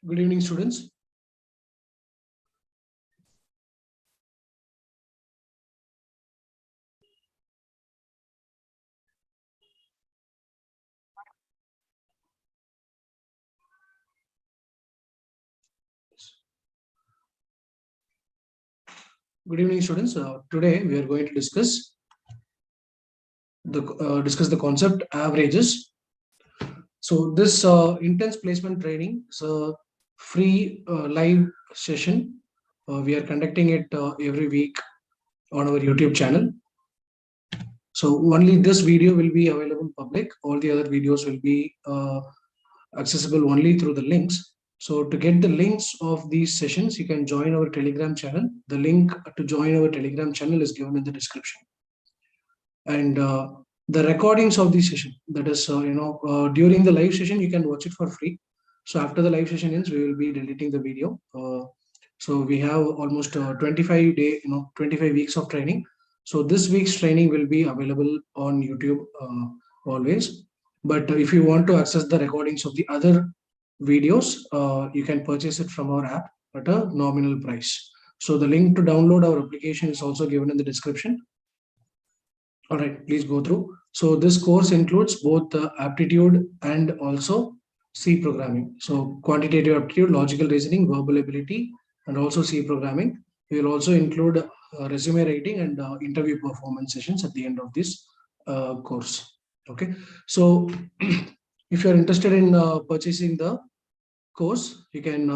Good evening, students. Good evening, students. Today we are going to discuss the concept averages. So this intense placement training is a free live session. We are conducting it every week on our YouTube channel. So only this video will be available public. All the other videos will be accessible only through the links. So to get the links of these sessions, you can join our Telegram channel. The link to join our Telegram channel is given in the description. And the recordings of the session, that is, during the live session, you can watch it for free. So after the live session ends, we will be deleting the video. So we have almost 25 weeks of training. So this week's training will be available on YouTube always. But if you want to access the recordings of the other videos, you can purchase it from our app at a nominal price. So the link to download our application is also given in the description. All right, please go through. So this course includes both aptitude and also C programming. So quantitative aptitude, logical reasoning, verbal ability, and also C programming. We will also include resume writing and interview performance sessions at the end of this course. Okay, so if you are interested in purchasing the course, you can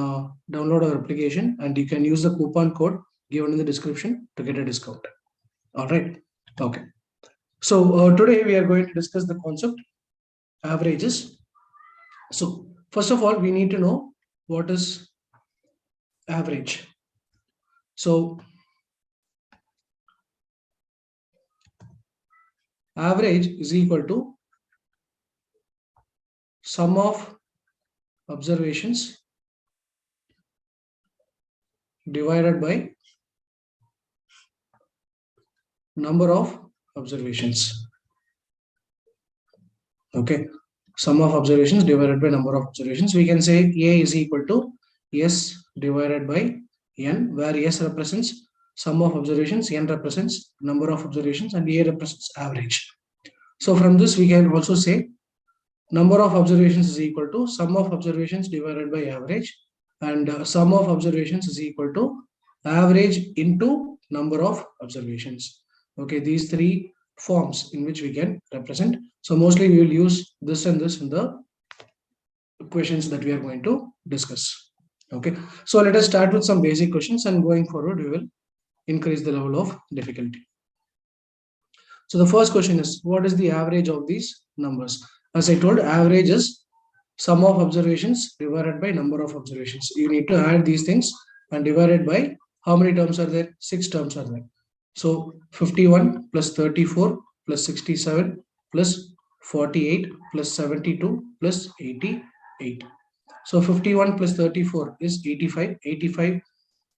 download our application and you can use the coupon code given in the description to get a discount. All right, okay. So today we are going to discuss the concept averages. So first of all, we need to know what is average. So average is equal to sum of observations divided by number of observations. Okay, sum of observations divided by number of observations. We can say A is equal to S divided by N, where S represents sum of observations, N represents number of observations, and A represents average. So from this, we can also say number of observations is equal to sum of observations divided by average, and sum of observations is equal to average into number of observations. Okay, these three forms in which we can represent. So mostly we will use this and this in the questions that we are going to discuss. Okay, so let us start with some basic questions, and going forward we will increase the level of difficulty. So the first question is, what is the average of these numbers? As I told, average is sum of observations divided by number of observations. You need to add these things and divide it by how many terms are there? 6 terms are there. So 51 plus 34 plus 67 plus 48 plus 72 plus 88. So 51 plus 34 is 85. 85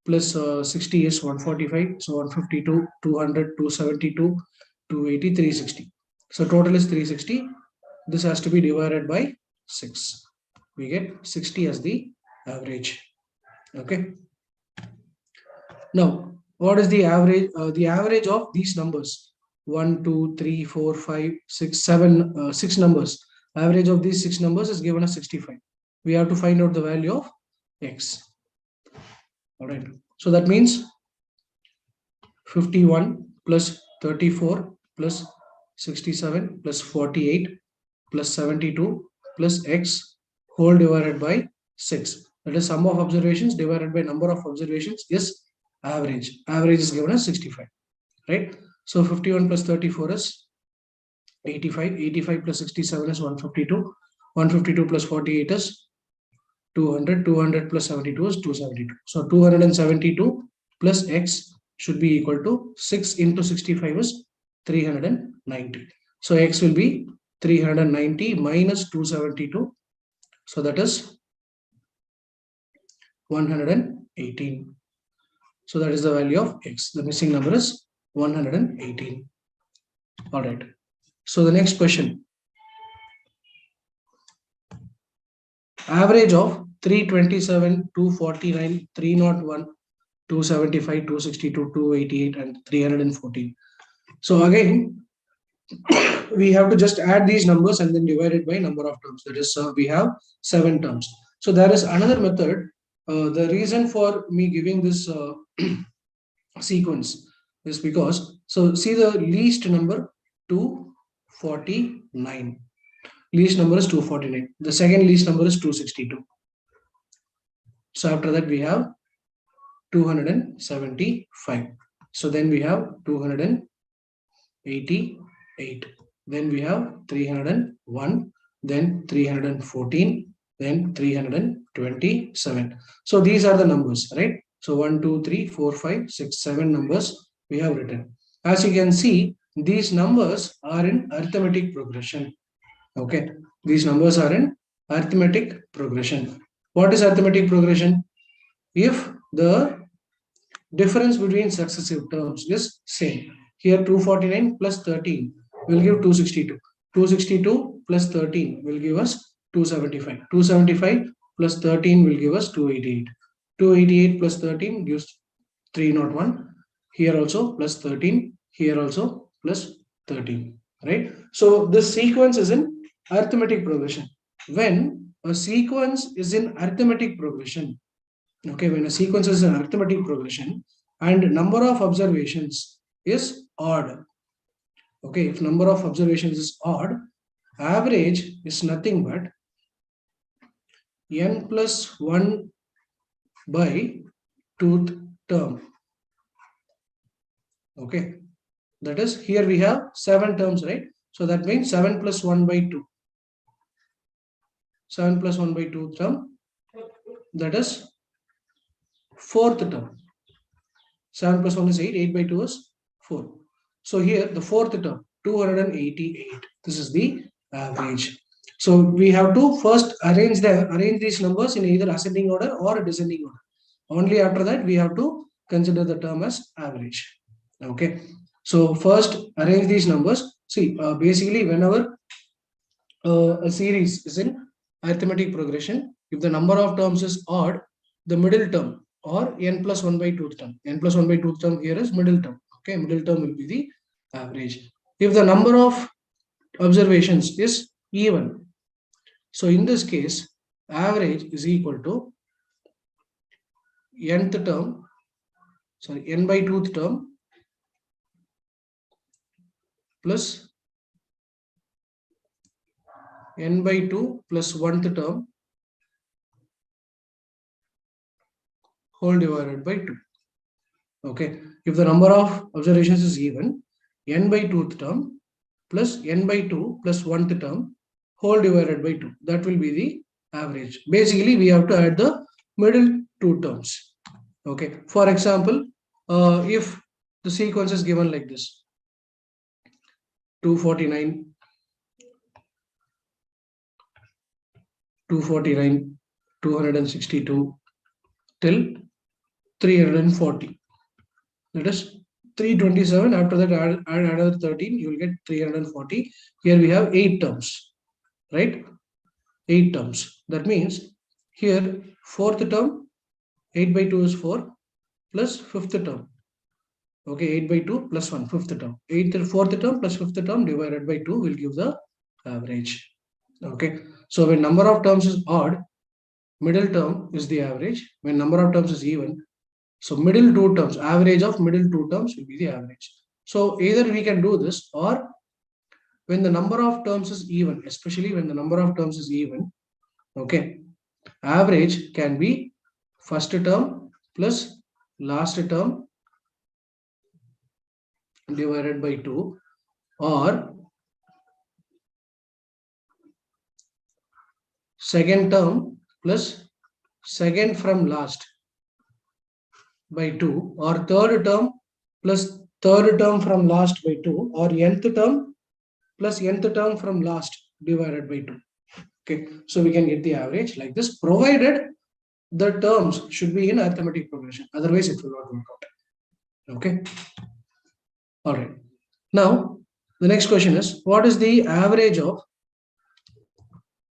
plus 60 is 145. So 152, 200, 272, 280, 360. So total is 360. This has to be divided by 6. We get 60 as the average. Okay. Now, what is the average? The average of these numbers: 1, 2, 3, 4, 5, 6, 7, 6 numbers. Average of these 6 numbers is given as 65. We have to find out the value of x. All right. So that means 51 plus 34 plus 67 plus 48 plus 72 plus x whole divided by 6. That is sum of observations divided by number of observations is average. Average is given as 65, right? So 51 plus 34 is 85. 85 plus 67 is 152. 152 plus 48 is 200. 200 plus 72 is 272. So 272 plus x should be equal to 6 into 65 is 390. So x will be 390 minus 272. So that is 118. So that is the value of x. The missing number is 118. All right. So the next question. Average of 327, 249, 301, 275, 262, 288, and 314. So again, we have to just add these numbers and then divide it by number of terms. That is, we have 7 terms. So there is another method. The reason for me giving this sequence is because, so see the least number 249. Least number is 249. The second least number is 262. So after that we have 275. So then we have 288. Then we have 301. Then 314. Then 327. So these are the numbers, right? So 1, 2, 3, 4, 5, 6, 7 numbers we have written. As you can see, these numbers are in arithmetic progression. Okay, these numbers are in arithmetic progression. What is arithmetic progression? If the difference between successive terms is same. Here 249 plus 13 will give 262. 262 plus 13 will give us 275. 275 plus 13 will give us 288. 288 plus 13 gives 301. Here also plus 13. Here also plus 13. Right? So this sequence is in arithmetic progression. When a sequence is in arithmetic progression, okay, when a sequence is an arithmetic progression and number of observations is odd, okay, if number of observations is odd, average is nothing but n plus 1 by tooth term. Okay, that is, here we have 7 terms, right? So that means 7 plus 1 by 2. 7 plus 1 by 2 term, that is 4th term. 7 plus 1 is 8, 8 by 2 is 4. So here the 4th term, 288. This is the average. So we have to first arrange these numbers in either ascending order or descending order. Only after that we have to consider the term as average. Okay. So first arrange these numbers. See, basically whenever a series is in arithmetic progression, if the number of terms is odd, the middle term or n plus 1 by 2th term. N plus 1 by 2th term here is middle term. Okay, middle term will be the average. If the number of observations is even, so in this case, average is equal to n by 2th term plus n by 2 plus 1th term whole divided by 2. Okay, if the number of observations is even, n by 2th term plus n by 2 plus 1th term whole divided by 2. That will be the average. Basically, we have to add the middle 2 terms. Okay, for example, if the sequence is given like this, 249, 249, 262 till 340. That is 327. After that, add another 13, you will get 340. Here we have 8 terms, right? 8 terms. That means here 4th term, 8 by 2 is 4 plus 5th term. Okay, 8 by 2 plus 1, 5th term. 4th term plus 5th term divided by 2 will give the average. Okay, so when number of terms is odd, middle term is the average. When number of terms is even, so middle 2 terms, average of middle 2 terms will be the average. So either we can do this, or when the number of terms is even, especially when the number of terms is even, okay, average can be first term plus last term divided by 2, or second term plus second from last by 2, or third term plus third term from last by 2, or nth term plus nth term from last divided by 2. Okay, so we can get the average like this, provided the terms should be in arithmetic progression. Otherwise, it will not work out. Okay. All right. Now, the next question is, what is the average of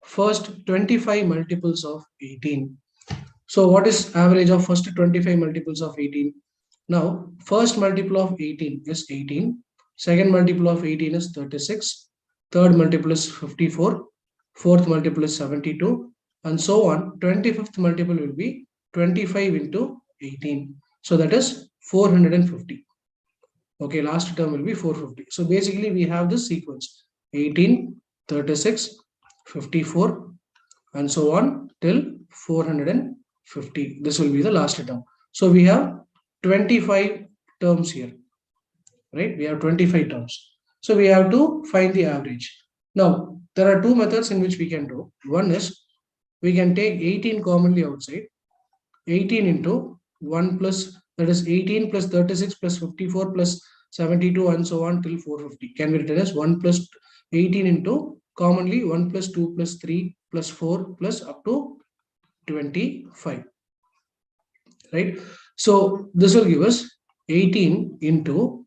first 25 multiples of 18. So what is average of first 25 multiples of 18? Now, first multiple of 18 is 18. Second multiple of 18 is 36. Third multiple is 54. Fourth multiple is 72. And so on. 25th multiple will be 25 into 18. So that is 450. Okay, last term will be 450. So basically we have this sequence 18, 36, 54, and so on till 450. This will be the last term. So we have 25 terms here, right? We have 25 terms. So we have to find the average. Now, there are two methods in which we can do. One is we can take 18 commonly outside, 18 into 1 plus, that is 18 plus 36 plus 54 plus 72 and so on till 450. Can be written as 1 plus 18 into commonly 1 plus 2 plus 3 plus 4 plus up to 25, right? So this will give us 18 into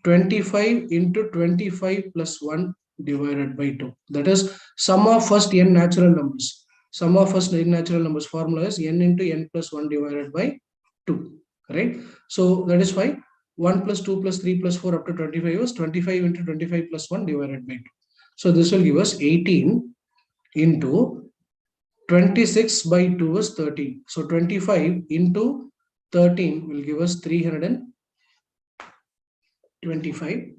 25 into 25 plus 1 divided by 2. That is sum of first n natural numbers. Sum of first n natural numbers formula is n into n plus 1 divided by 2, right? So that is why 1 plus 2 plus 3 plus 4 up to 25 is 25 into 25 plus 1 divided by 2. So this will give us 18 into 26 by 2 is 13. So 25 into 13 will give us 325.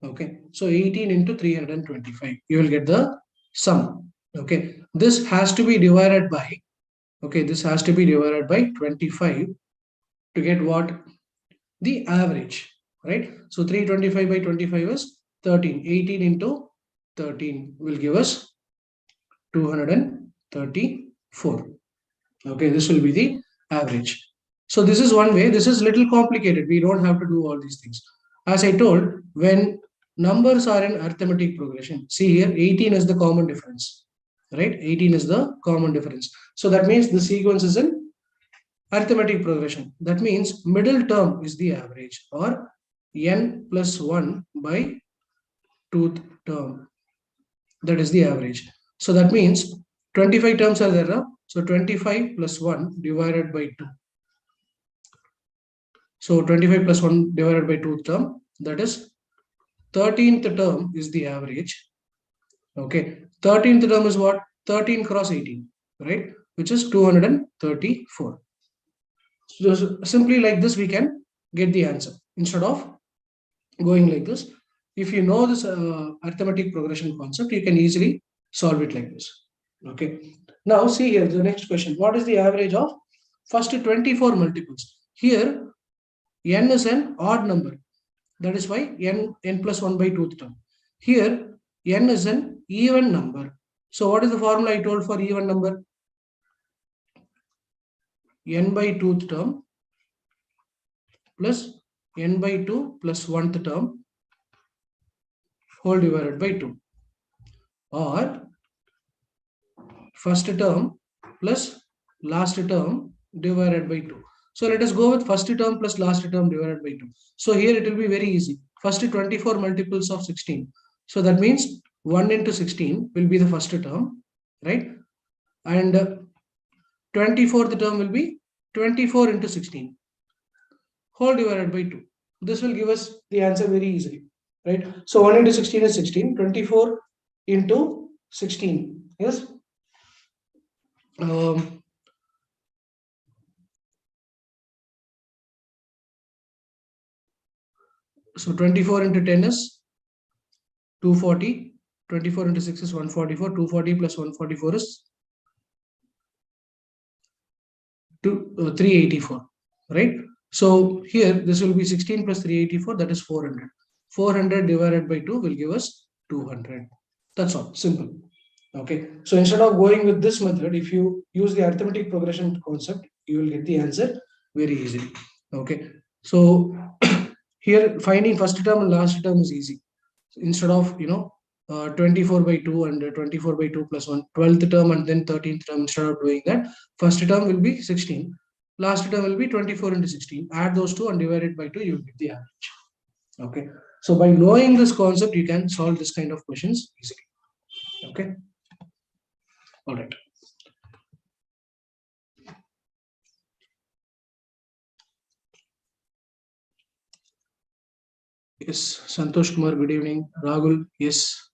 Okay, so 18 into 325, you will get the sum. Okay, this has to be divided by, okay, this has to be divided by 25 to get what? The average, right? So 325 by 25 is 13. 18 into 13 will give us 234. Okay, this will be the average. So this is one way. This is little complicated. We don't have to do all these things. As I told, when numbers are in arithmetic progression, see here 18 is the common difference, right? 18 is the common difference. So that means the sequence is in arithmetic progression. That means middle term is the average, or n plus 1 by 2th term. That is the average. So that means 25 terms are there. So 25 plus 1 divided by 2. So 25 plus 1 divided by 2th term, that is 13th term is the average. Okay, 13th term is what? 13 cross 18, right? Which is 234. So simply like this, we can get the answer instead of going like this. If you know this arithmetic progression concept, you can easily solve it like this. Okay. Now see here the next question. What is the average of first 24 multiples? Here n is an odd number. That is why n plus 1 by 2th term. Here n is an even number. So what is the formula I told for even number? N by 2th term plus n by 2 plus 1th term whole divided by 2, or first term plus last term divided by 2. So let us go with first term plus last term divided by 2. So here it will be very easy. First 24 multiples of 16. So that means 1 into 16 will be the first term, right? And 24th term will be 24 into 16 whole divided by 2. This will give us the answer very easily, right? So 1 into 16 is 16. 24 into 16, yes? So 24 into 10 is 240. 24 into 6 is 144. 240 plus 144 is 384, right? So here this will be 16 plus 384, that is 400. 400 divided by 2 will give us 200. That's all, simple. Okay, so instead of going with this method, if you use the arithmetic progression concept, you will get the answer very easily. Okay, so here finding first term and last term is easy. Instead of 24 by 2 and 24 by 2 plus 1, 12th term and then 13th term, instead of doing that, first term will be 16, last term will be 24 into 16. Add those two and divide it by 2, you will get the average. Okay, so by knowing this concept, you can solve this kind of questions easily. Okay. All right. Yes, Santosh Kumar, good evening. Rahul, yes.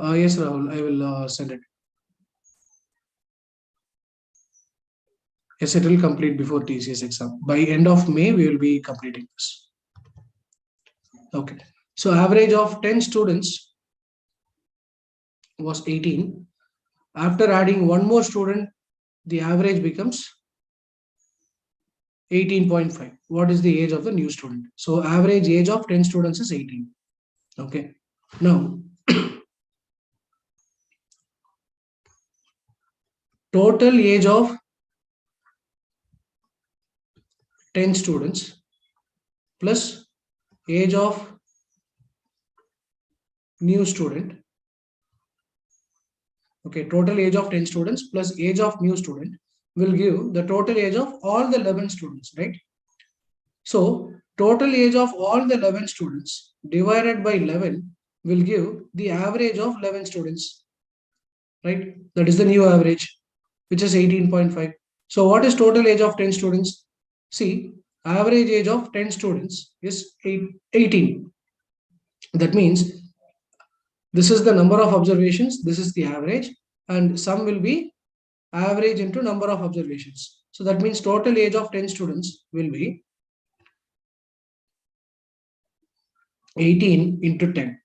Yes, Rahul, I will send it. Yes, it will complete before TCS exam. By end of May, we will be completing this. Okay. So average of 10 students was 18. After adding one more student, the average becomes 18.5. What is the age of the new student? So average age of 10 students is 18. Okay. Now, total age of 10 students plus age of new student. Okay, total age of 10 students plus age of new student will give the total age of all the 11 students, right? So total age of all the 11 students divided by 11 will give the average of 11 students, right? That is the new average, which is 18.5. So what is total age of 10 students? See, average age of 10 students is 18. That means this is the number of observations, this is the average, and sum will be average into number of observations. So that means total age of 10 students will be 18 into 10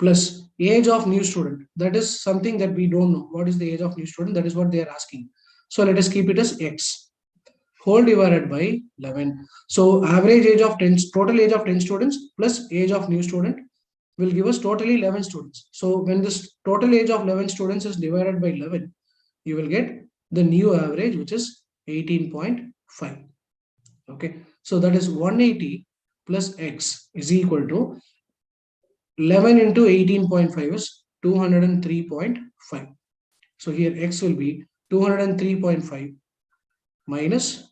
plus age of new student. That is something that we don't know. What is the age of new student? That is what they are asking. So let us keep it as x whole divided by 11. So average age of 10, total age of 10 students plus age of new student will give us totally 11 students. So when this total age of 11 students is divided by 11, you will get the new average, which is 18.5. Okay. So that is 180 plus x is equal to 11 into 18.5 is 203.5. So here x will be 203.5 minus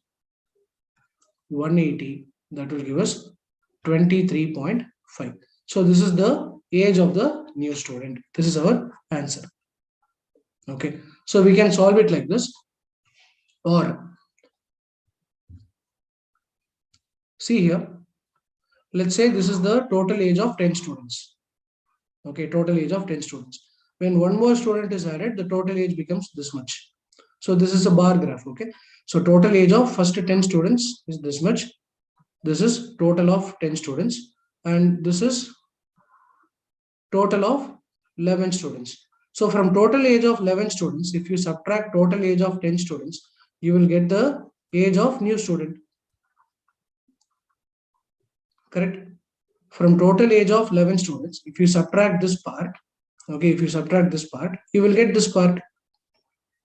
180, that will give us 23.5. So this is the age of the new student. This is our answer. Okay. So we can solve it like this, or see here, let's say this is the total age of 10 students. Okay, total age of 10 students. When one more student is added, the total age becomes this much. So this is a bar graph. Okay. So total age of first 10 students is this much. This is total of 10 students. And this is total of 11 students. So from total age of 11 students, if you subtract total age of 10 students, you will get the age of new student. Correct? From total age of 11 students, if you subtract this part, okay, if you subtract this part, you will get this part,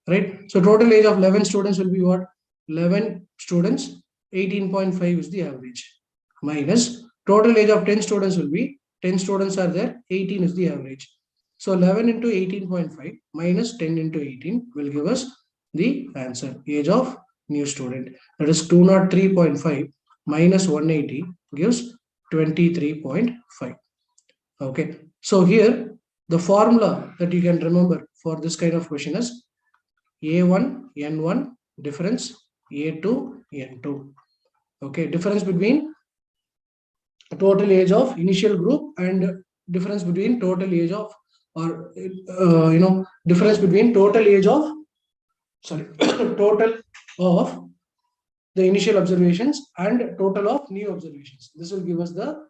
right? So total age of 11 students will be what? 11 students, 18.5 is the average, minus total age of 10 students will be 10 students are there, 18 is the average. So 11 into 18.5 minus 10 into 18 will give us the answer, age of new student. That is 203.5 minus 180 gives 23.5. Okay. So here the formula that you can remember for this kind of question is A1, N1 difference A2, N2. Okay. Difference between total age of initial group and difference between total age of, or difference between total age of, sorry, total of the initial observations and total of new observations. This will give us the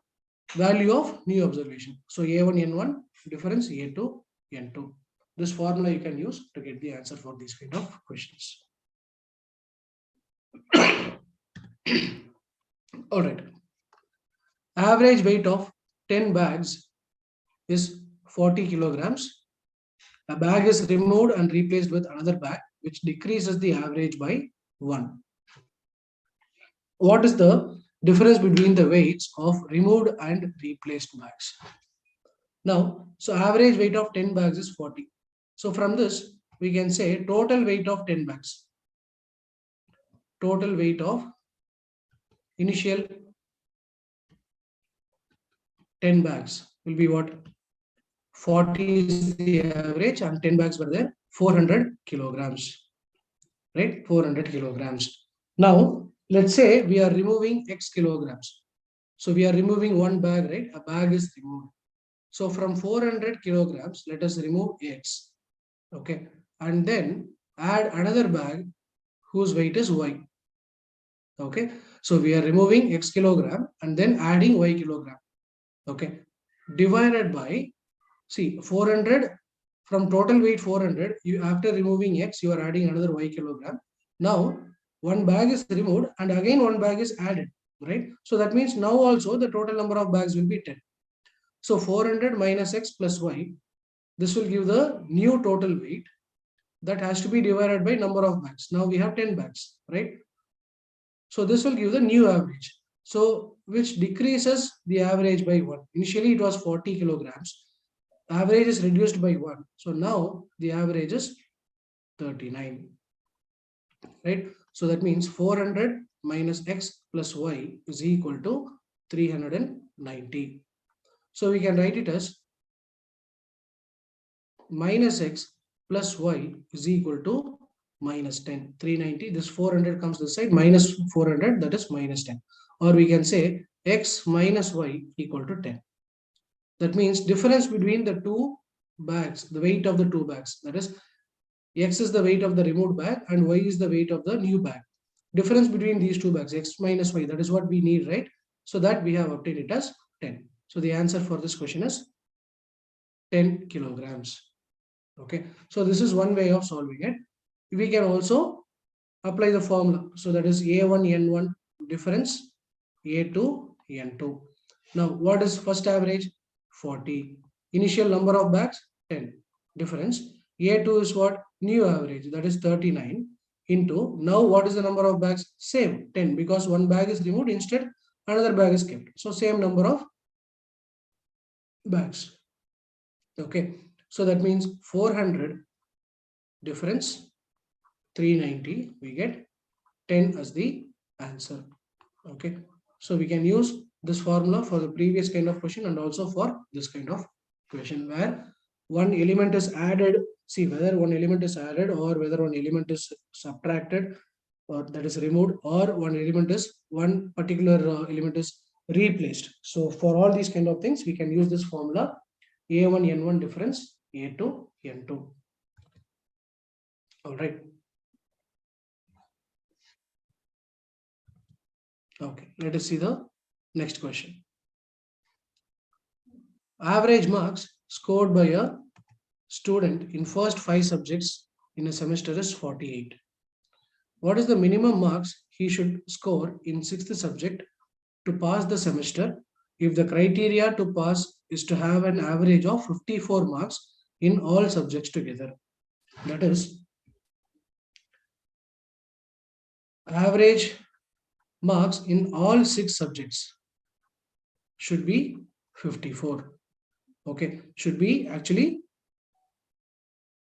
value of new observation. So A1, N1 difference A2, N2. This formula you can use to get the answer for these kind of questions. All right. Average weight of 10 bags is 40 kilograms. A bag is removed and replaced with another bag, which decreases the average by 1. What is the difference between the weights of removed and replaced bags? Now, so average weight of 10 bags is 40. So from this, we can say total weight of 10 bags. Total weight of initial 10 bags will be what? 40 is the average and 10 bags were there, 400 kilograms, right? 400 kilograms. Now, let's say we are removing X kilograms. So we are removing one bag, right? A bag is removed. So from 400 kilograms, let us remove X. Okay. And then add another bag whose weight is Y. Okay. So we are removing X kilogram and then adding Y kilogram. Okay. Divided by, see, 400 from total weight 400, you after removing X, you are adding another Y kilogram. Now, one bag is removed and again one bag is added, right? So that means now also the total number of bags will be 10. So 400 minus X plus Y, this will give the new total weight that has to be divided by number of bags. Now we have 10 bags, right? So this will give the new average. So which decreases the average by 1. Initially it was 40 kilograms. Average is reduced by 1. So now the average is 39. Right? So that means 400 minus X plus Y is equal to 390. So we can write it as minus X plus Y is equal to minus 10. 390, this 400 comes this side, minus 400, that is minus 10. Or we can say X minus Y equal to 10. That means difference between the two bags, the weight of the two bags, that is X is the weight of the removed bag and Y is the weight of the new bag. Difference between these two bags, X minus Y, that is what we need, right? So that we have obtained it as 10. So the answer for this question is 10 kilograms. Okay, so this is one way of solving it. We can also apply the formula. So that is A1 N1 difference, A2 N2. Now what is first average? 40. Initial number of bags? 10. Difference. A2 is what? New average, that is 39 into, now what is the number of bags? Same, 10, because one bag is removed, instead another bag is kept. So same number of bags. Okay, so that means 400 difference 390, we get 10 as the answer. Okay, so we can use this formula for the previous kind of question and also for this kind of question, where one element is added. See, whether one element is added or whether one element is subtracted or that is removed, or one particular element is replaced. So for all these kind of things, we can use this formula A1 N1 difference A2 N2. All right. Okay, let us see the next question. Average marks scored by a student in first 5 subjects in a semester is 48. What is the minimum marks he should score in 6th subject to pass the semester if the criteria to pass is to have an average of 54 marks in all subjects together? That is, average marks in all 6 subjects should be 54. Okay, should be actually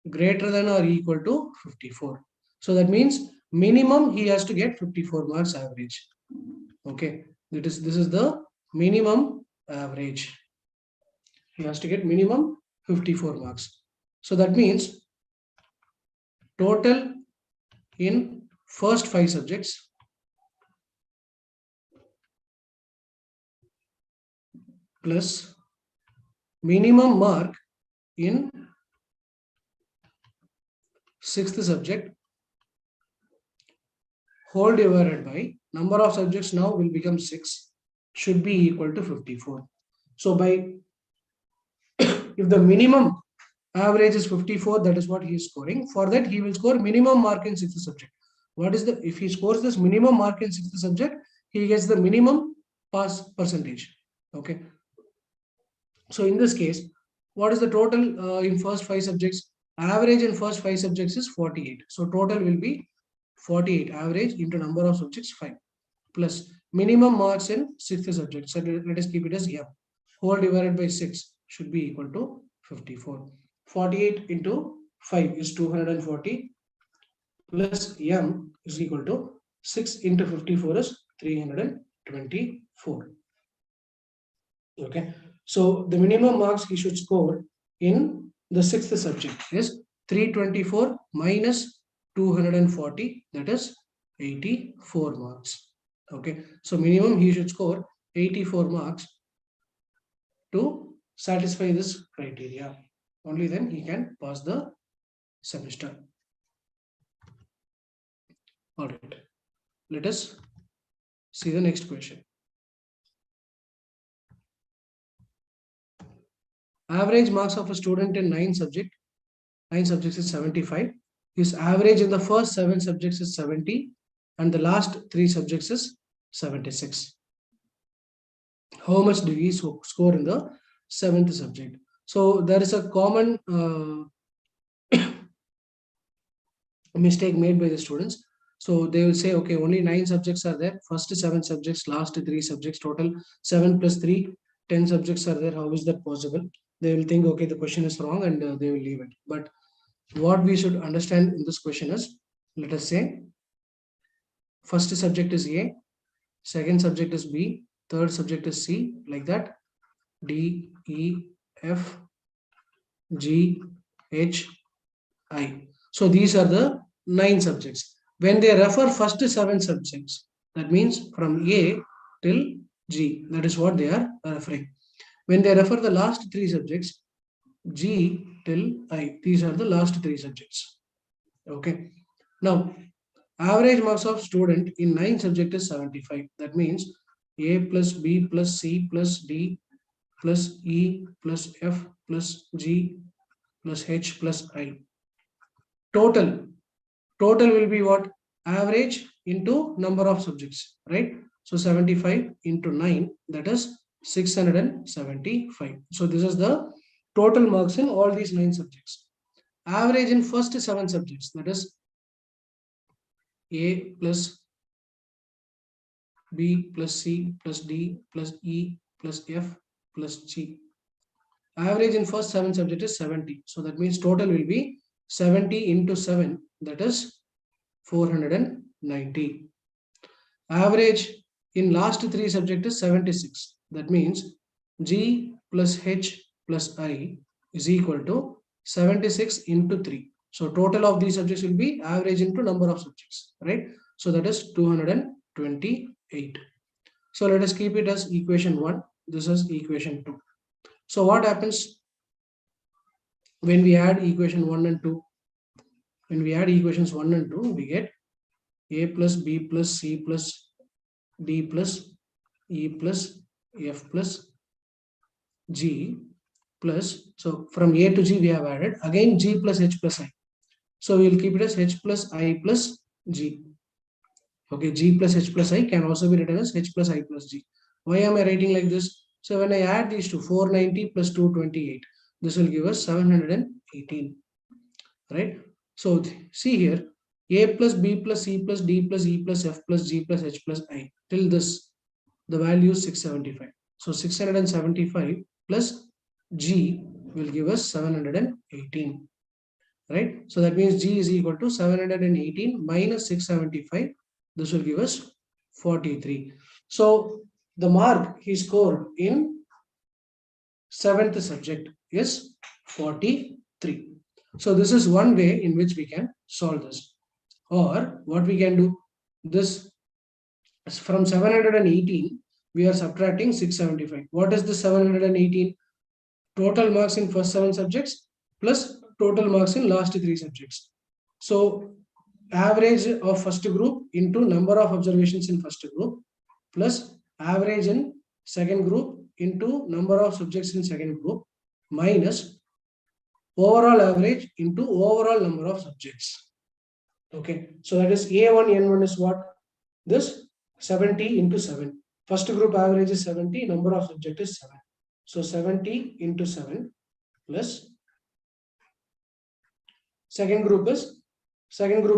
greater than or equal to 54. So that means minimum he has to get 54 marks average. Okay, this is the minimum average. He has to get minimum 54 marks. So that means total in first 5 subjects plus minimum mark in 6th subject whole divided by number of subjects now will become 6 should be equal to 54. So by if the minimum average is 54, that is what he is scoring. For that, he will score minimum mark in 6th subject. What is the, if he scores this minimum mark in 6th subject, he gets the minimum pass percentage. Okay. So in this case, what is the total in first 5 subjects? Average in first 5 subjects is 48. So total will be 48 average into number of subjects 5 plus minimum marks in 6th subject. So let us keep it as M. Whole divided by 6 should be equal to 54. 48 into 5 is 240 plus M is equal to 6 into 54 is 324. Okay. So the minimum marks he should score in the sixth subject is 324 minus 240, that is 84 marks. Okay, so minimum he should score 84 marks to satisfy this criteria. Only then he can pass the semester. All right, let us see the next question. Average marks of a student in 9 subjects is 75. His average in the first 7 subjects is 70 and the last 3 subjects is 76. How much did he score in the 7th subject? So there is a common mistake made by the students. So they will say, okay, only 9 subjects are there. First 7 subjects, last 3 subjects, total 7 plus 3, 10 subjects are there. How is that possible? They will think, okay, the question is wrong, and they will leave it. But what we should understand in this question is, let us say, first subject is A, second subject is B, third subject is C, like that, D, E, F, G, H, I. So these are the 9 subjects. When they refer first 7 subjects, that means from A till G, that is what they are referring. When they refer the last 3 subjects, G till I, these are the last 3 subjects. Okay. Now, average marks of student in 9 subjects is 75. That means A plus B plus C plus D plus E plus F plus G plus H plus I. Total will be what? Average into number of subjects, right? So 75 into 9, that is 675. So this is the total marks in all these 9 subjects. Average in first 7 subjects, that is A plus B plus C plus D plus E plus F plus G. Average in first 7 subjects is 70. So that means total will be 70 into 7, that is 490. Average in last 3 subjects is 76. That means G plus H plus I is equal to 76 into 3. So total of these subjects will be average into number of subjects, right? So that is 228. So let us keep it as equation 1. This is equation 2. So what happens when we add equation 1 and 2? When we add equations 1 and 2, we get A plus B plus C plus D plus E plus F plus G plus, so from A to G we have added, again G plus H plus I. So we will keep it as H plus I plus G. Okay, G plus H plus I can also be written as H plus I plus G. Why am I writing like this? So when I add these two, 490 plus 228, this will give us 718, right? So see here, A plus B plus C plus D plus E plus F plus G plus H plus I. Till this, the value is 675. So 675 plus G will give us 718, right? So that means G is equal to 718 minus 675. This will give us 43. So the mark he scored in 7th subject is 43. So this is one way in which we can solve this. Or what we can do, this from 718, we are subtracting 675. What is the 718? Total marks in first 7 subjects plus total marks in last 3 subjects. So average of first group into number of observations in first group plus average in second group into number of subjects in second group minus overall average into overall number of subjects. Okay, so that is A1 N1 is what? This 70 into 7. First group average is 70, number of subject is 7. So 70 into 7 plus second group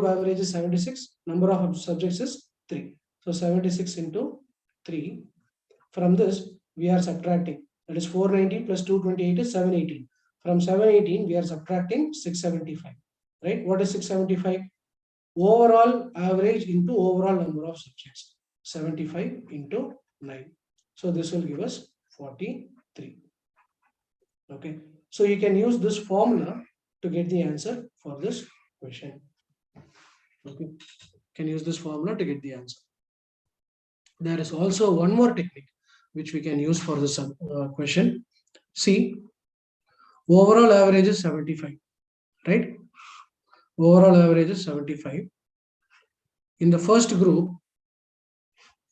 average is 76, number of subjects is 3. So 76 into 3. From this, we are subtracting. That is 490 plus 228 is 718. From 718, we are subtracting 675. Right? What is 675? Overall average into overall number of subjects. 75 into 9. So this will give us 43. Okay, so you can use this formula to get the answer for this question. Okay, can use this formula to get the answer. There is also one more technique which we can use for this question. See, overall average is 75, right? Overall average is 75. In the first group,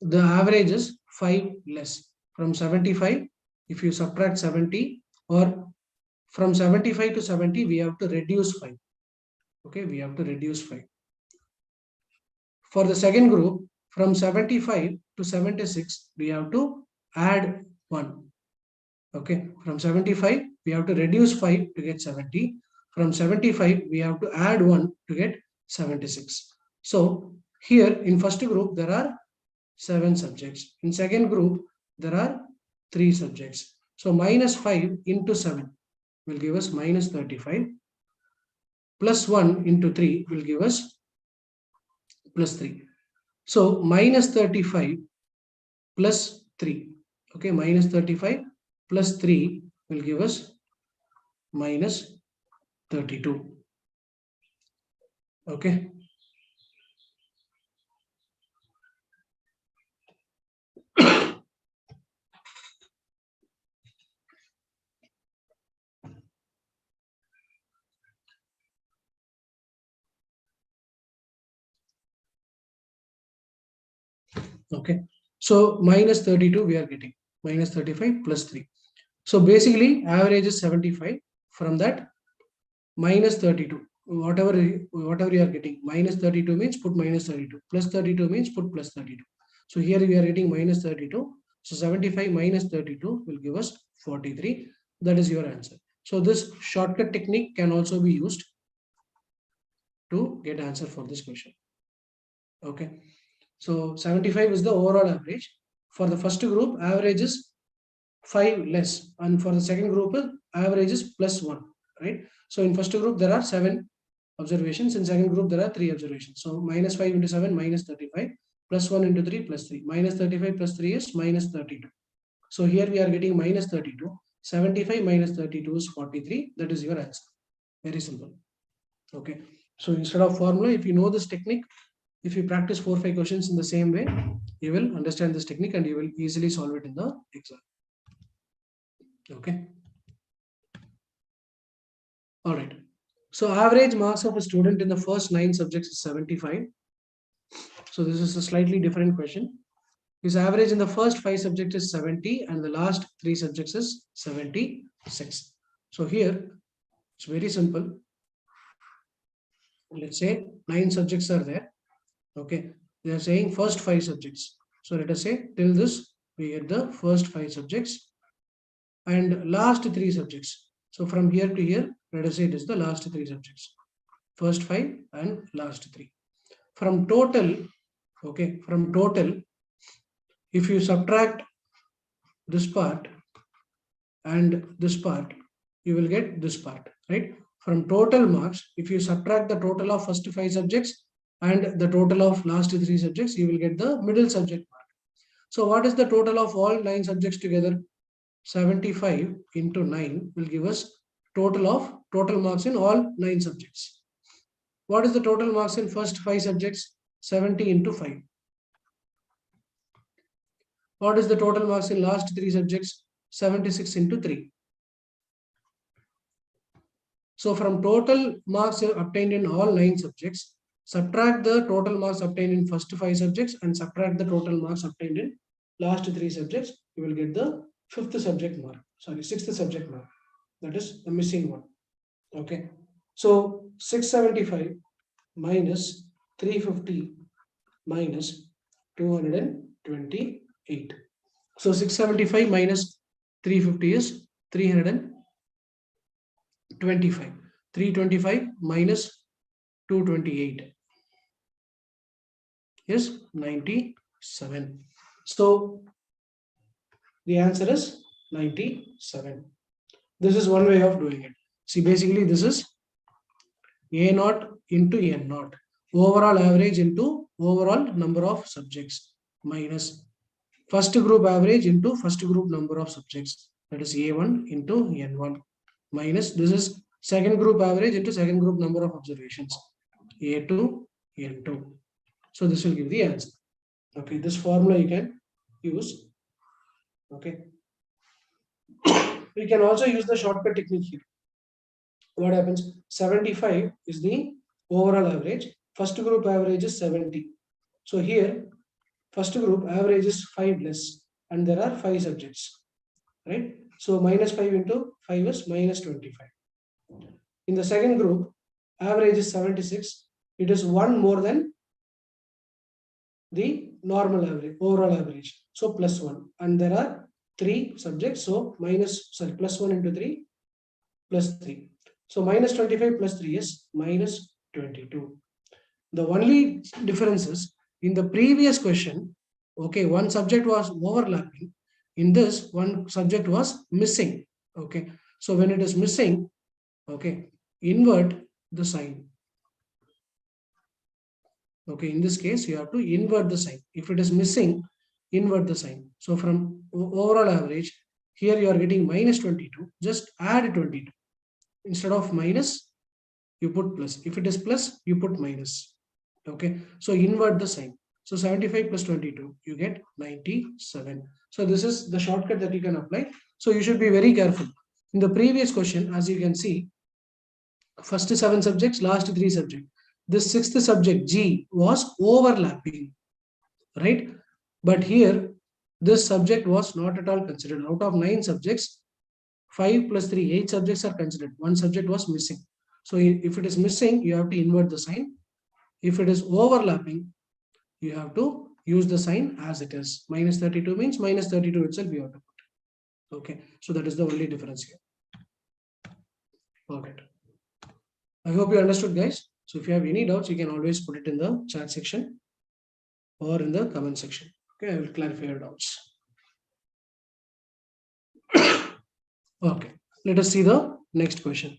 the average is 5 less. From 75, if you subtract 70, or from 75 to 70, we have to reduce 5. Okay, we have to reduce 5. For the second group, from 75 to 76, we have to add 1. Okay, from 75, we have to reduce 5 to get 70. From 75, we have to add 1 to get 76. So here in first group, there are 7 subjects. In second group, there are 3 subjects. So minus 5 into 7 will give us minus 35. Plus 1 into 3 will give us plus 3. So minus 35 plus 3. Okay, minus 35 plus 3 will give us minus 32. Okay. Okay. So minus 32 we are getting. Minus 35 plus 3. So basically average is 75. From that minus 32. Whatever you are getting. Minus 32 means put minus 32. Plus 32 means put plus 32. So here we are getting minus 32. So 75 minus 32 will give us 43. That is your answer. So this shortcut technique can also be used to get answer for this question. Okay. So 75 is the overall average. For the first group, average is 5 less. And for the second group, average is plus 1. Right. So in first group, there are 7 observations. In second group, there are 3 observations. So minus 5 into 7, minus 35. Plus 1 into 3, plus 3. Minus 35 plus 3 is minus 32. So here we are getting minus 32. 75 minus 32 is 43. That is your answer. Very simple. Okay. So instead of formula, if you know this technique, if you practice 4-5 questions in the same way, you will understand this technique and you will easily solve it in the exam. Okay. All right. So average marks of a student in the first 9 subjects is 75. So this is a slightly different question. His average in the first 5 subjects is 70 and the last 3 subjects is 76. So here it's very simple. Let's say 9 subjects are there. Okay, they are saying first 5 subjects. So let us say till this we get the first 5 subjects and last 3 subjects. So from here to here, let us say it is the last 3 subjects. First 5 and last 3. From total, okay, from total, if you subtract this part and this part, you will get this part, right? From total marks, if you subtract the total of first 5 subjects and the total of last 3 subjects, you will get the middle subject mark. So what is the total of all 9 subjects together? 75 into 9 will give us total marks in all 9 subjects. What is the total marks in first 5 subjects? 70 into 5. What is the total marks in last 3 subjects? 76 into 3. So from total marks obtained in all 9 subjects, subtract the total marks obtained in first 5 subjects and subtract the total marks obtained in last 3 subjects, you will get the 5th subject mark. Sorry, 6th subject mark. That is the missing one. Okay. So 675 minus 350 minus 228. So 675 minus 350 is 325. 325 minus 228 is 97. So the answer is 97. This is one way of doing it. See, basically this is A naught into N naught. Overall average into overall number of subjects minus first group average into first group number of subjects. That is A1 into N1. minus, this is second group average into second group number of observations, A2 N2. So this will give the answer. Okay, this formula you can use. Okay, we can also use the shortcut technique here. What happens? 75 is the overall average. First group average is 70. So here, first group average is 5 less, and there are 5 subjects, right? So minus 5 into 5 is minus 25. In the second group, average is 76. It is 1 more than the normal average, overall average. So plus 1. And there are 3 subjects. So plus 1 into 3, plus 3. So minus 25 plus 3 is minus 22. The only difference is in the previous question, okay, one subject was overlapping. In this, one subject was missing. Okay, so when it is missing, okay, invert the sign. Okay, in this case, you have to invert the sign. If it is missing, invert the sign. So from overall average, here you are getting minus 22. Just add 22. Instead of minus, you put plus. If it is plus, you put minus. Okay, so invert the sign. So 75 plus 22, you get 97. So this is the shortcut that you can apply. So you should be very careful. In the previous question, as you can see, first 7 subjects, last 3 subjects. This 6th subject G was overlapping, right? But here, this subject was not at all considered. Out of 9 subjects, 5 plus 3, 8 subjects are considered. One subject was missing. So if it is missing, you have to invert the sign. If it is overlapping, you have to use the sign as it is. Minus 32 means minus 32 itself you have to put. Okay, so that is the only difference here. Okay. I hope you understood, guys. So if you have any doubts, you can always put it in the chat section or in the comment section. Okay, I will clarify your doubts. Okay, let us see the next question.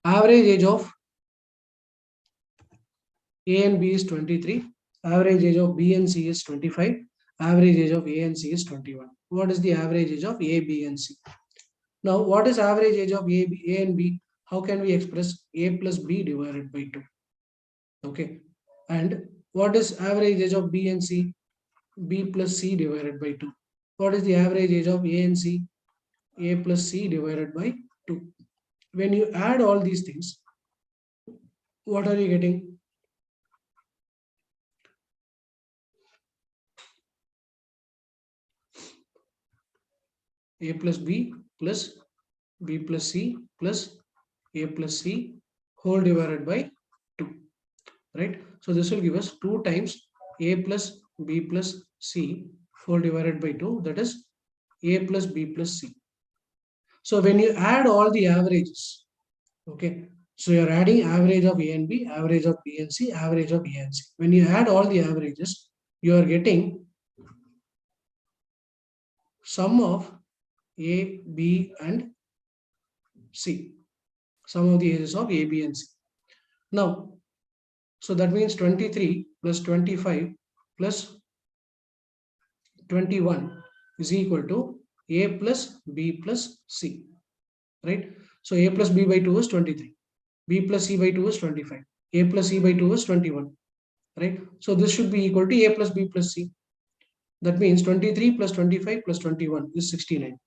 Average age of A and B is 23. Average age of B and C is 25. Average age of A and C is 21. What is the average age of A, B, and C? Now, what is average age of A and B? How can we express A plus B divided by 2? Okay. And what is average age of B and C? B plus C divided by 2. What is the average age of A and C? A plus C divided by 2. When you add all these things, what are you getting? A plus B plus B plus C plus A plus C whole divided by 2. Right? So this will give us 2 times A plus B plus C whole divided by 2. That is A plus B plus C. So when you add all the averages, okay, so you're adding average of A and B, average of B and C, average of A and C. When you add all the averages, you are getting sum of A, B, and C. Sum of the ages of A, B, and C. Now, so that means 23 plus 25 plus 21 is equal to A plus B plus C. Right? So A plus B by 2 is 23. B plus C by 2 is 25. A plus C by 2 is 21. Right? So this should be equal to A plus B plus C. That means 23 plus 25 plus 21 is 69.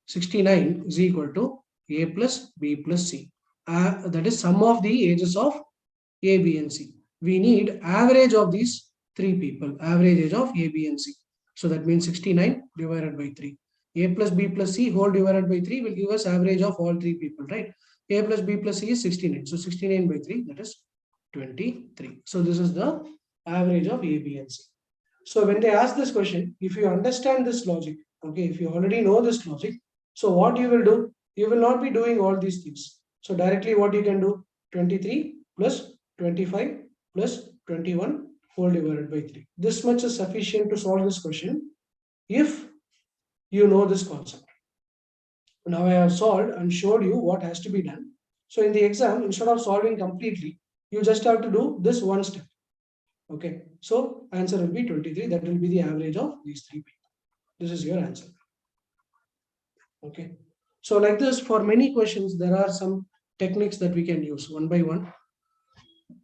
69 is equal to A plus B plus C. That is sum of the ages of A, B, and C. We need average of these 3 people, average age of A, B, and C. So that means 69 divided by 3. A plus B plus C whole divided by 3 will give us average of all 3 people, right? A plus B plus C is 69. So 69 by 3, that is 23. So this is the average of A, B, and C. So when they ask this question, if you understand this logic, okay, if you already know this logic, so what you will do, you will not be doing all these things. So directly what you can do, 23 plus 25 plus 21 whole divided by 3. This much is sufficient to solve this question if you know this concept. Now I have solved and showed you what has to be done. So in the exam, instead of solving completely, you just have to do this one step. Okay, so answer will be 23. That will be the average of these 3 people. This is your answer. Okay. So like this, for many questions, there are some techniques that we can use one by one.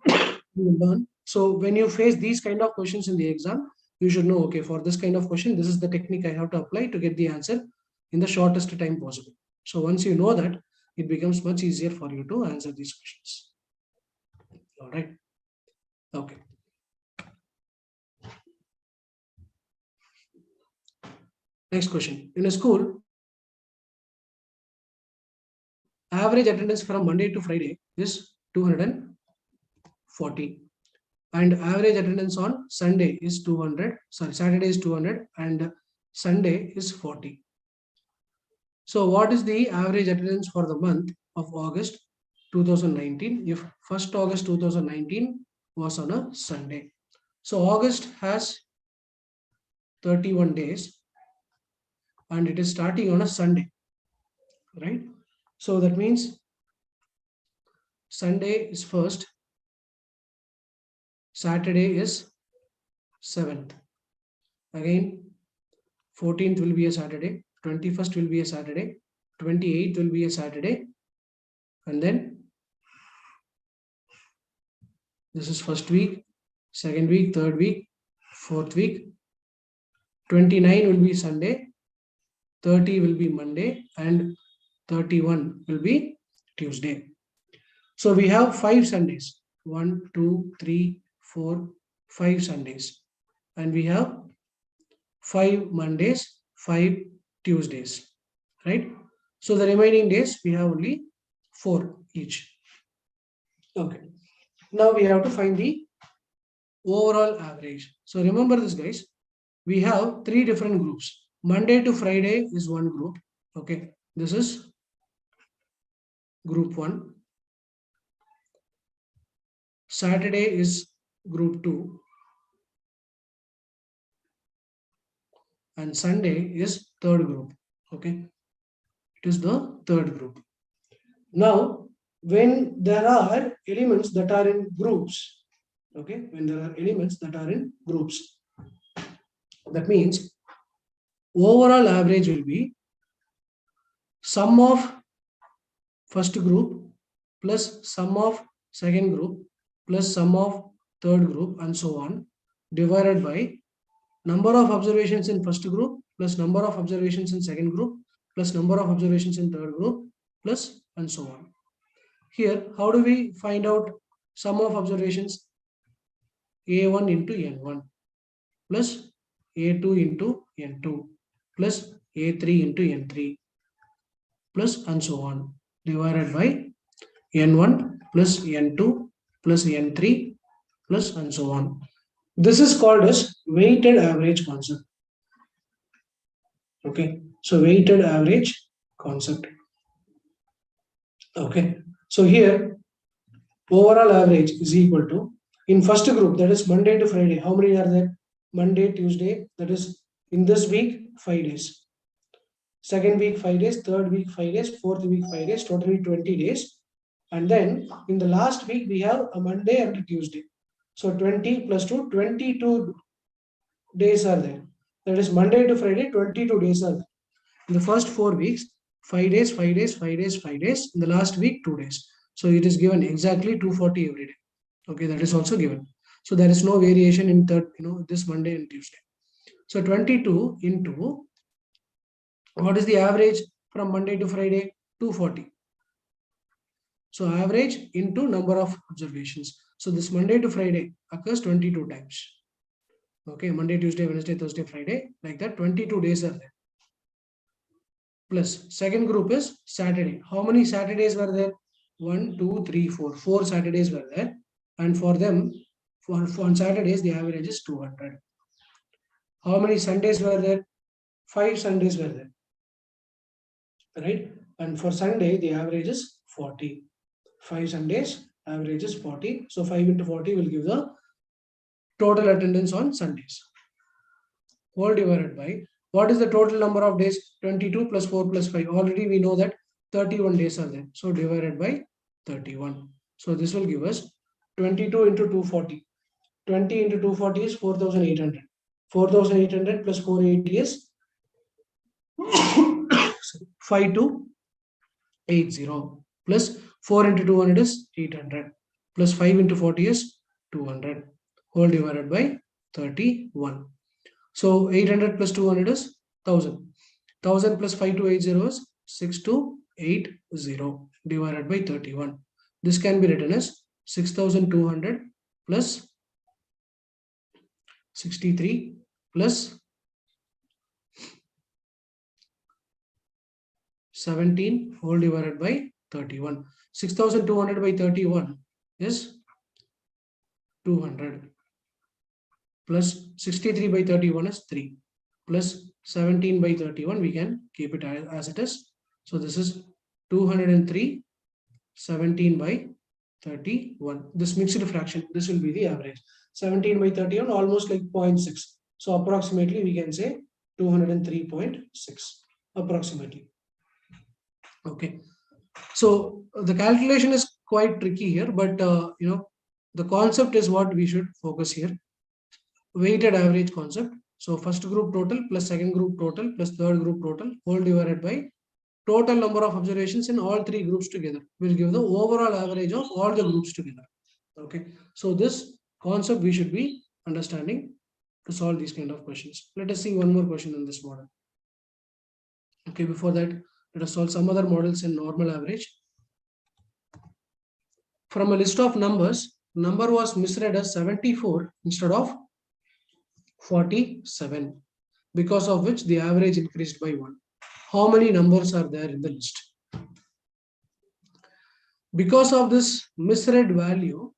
You will learn. So when you face these kind of questions in the exam, you should know, okay, for this kind of question, this is the technique I have to apply to get the answer in the shortest time possible. So once you know that, it becomes much easier for you to answer these questions. All right. Okay. Next question. In a school, average attendance from Monday to Friday is 240. And average attendance on Sunday is 200. Sorry, Saturday is 200 and Sunday is 40. So what is the average attendance for the month of August 2019 if 1st August 2019 was on a Sunday? So August has 31 days and it is starting on a Sunday, right? So that means Sunday is 1st, Saturday is 7th. Again, 14th will be a Saturday, 21st will be a Saturday, 28th will be a Saturday, and then this is first week, second week, third week, fourth week, 29 will be Sunday, 30 will be Monday, and 31 will be Tuesday. So we have 5 Sundays. 1, 2, 3, 4, 5 Sundays. And we have 5 Mondays, 5 Tuesdays. Right? So the remaining days we have only 4 each. Okay. Now we have to find the overall average. So remember this, guys. We have 3 different groups. Monday to Friday is one group. Okay. This is group 1. Saturday is group 2. And Sunday is third group. Okay. It is the third group. Now, when there are elements that are in groups, okay, when there are elements that are in groups, that means overall average will be sum of first group plus sum of second group plus sum of third group and so on divided by number of observations in first group plus number of observations in second group plus number of observations in third group plus and so on. Here, how do we find out sum of observations? A1 into N1 plus A2 into N2 plus A3 into N3 plus and so on divided by N1 plus N2 plus N3 plus and so on. This is called as weighted average concept. Okay, so weighted average concept. Okay, so here overall average is equal to, in first group, that is Monday to Friday, how many are there? Monday, Tuesday, that is in this week 5 days. Second week 5 days, third week 5 days, fourth week 5 days, totally 20 days. And then in the last week we have a Monday and a Tuesday. So 20 plus 2, 22 days are there. That is Monday to Friday, 22 days are there. In the first 4 weeks, 5 days, 5 days, 5 days, 5 days. In the last week, 2 days. So it is given exactly 240 every day. Okay, that is also given. So there is no variation in third, this Monday and Tuesday. So 22 into, what is the average from Monday to Friday? 240. So average into number of observations. So this Monday to Friday occurs 22 times. Okay, Monday, Tuesday, Wednesday, Thursday, Friday, like that 22 days are there. Plus second group is Saturday. How many Saturdays were there? 1, 2, 3, 4. 4 Saturdays were there. And for them, for on Saturdays, the average is 200. How many Sundays were there? 5 Sundays were there. Right? And for Sunday, the average is 40. 5 Sundays, average is 40. So 5 into 40 will give the total attendance on Sundays. Whole divided by, what is the total number of days? 22 plus 4 plus 5. Already we know that 31 days are there. So divided by 31. So this will give us 22 into 240. 20 into 240 is 4,800. 4,800 plus 480 is 52 80 plus 4 into 200 is 800 plus 5 into 40 is 200 whole divided by 31. So 800 plus 200 is 1000. 1000 plus 5280 is 6280 divided by 31. This can be written as 6200 plus 63 plus 17 whole divided by 31. 6200 by 31 is 200 plus 63 by 31 is 3 plus 17 by 31 we can keep it as it is. So this is 203 17 by 31. This mixed fraction, this will be the average. 17 by 31 almost like 0.6. So approximately we can say 203.6 approximately. Okay. So the calculation is quite tricky here, but the concept is what we should focus here. Weighted average concept. So first group total plus second group total plus third group total whole divided by total number of observations in all three groups together will give the overall average of all the groups together. Okay. So this concept we should be understanding to solve these kind of questions. Let us see one more question in this model. Okay. Before that, let us solve some other models in normal average. From a list of numbers, number was misread as 74 instead of 47, because of which the average increased by 1. How many numbers are there in the list? Because of this misread value,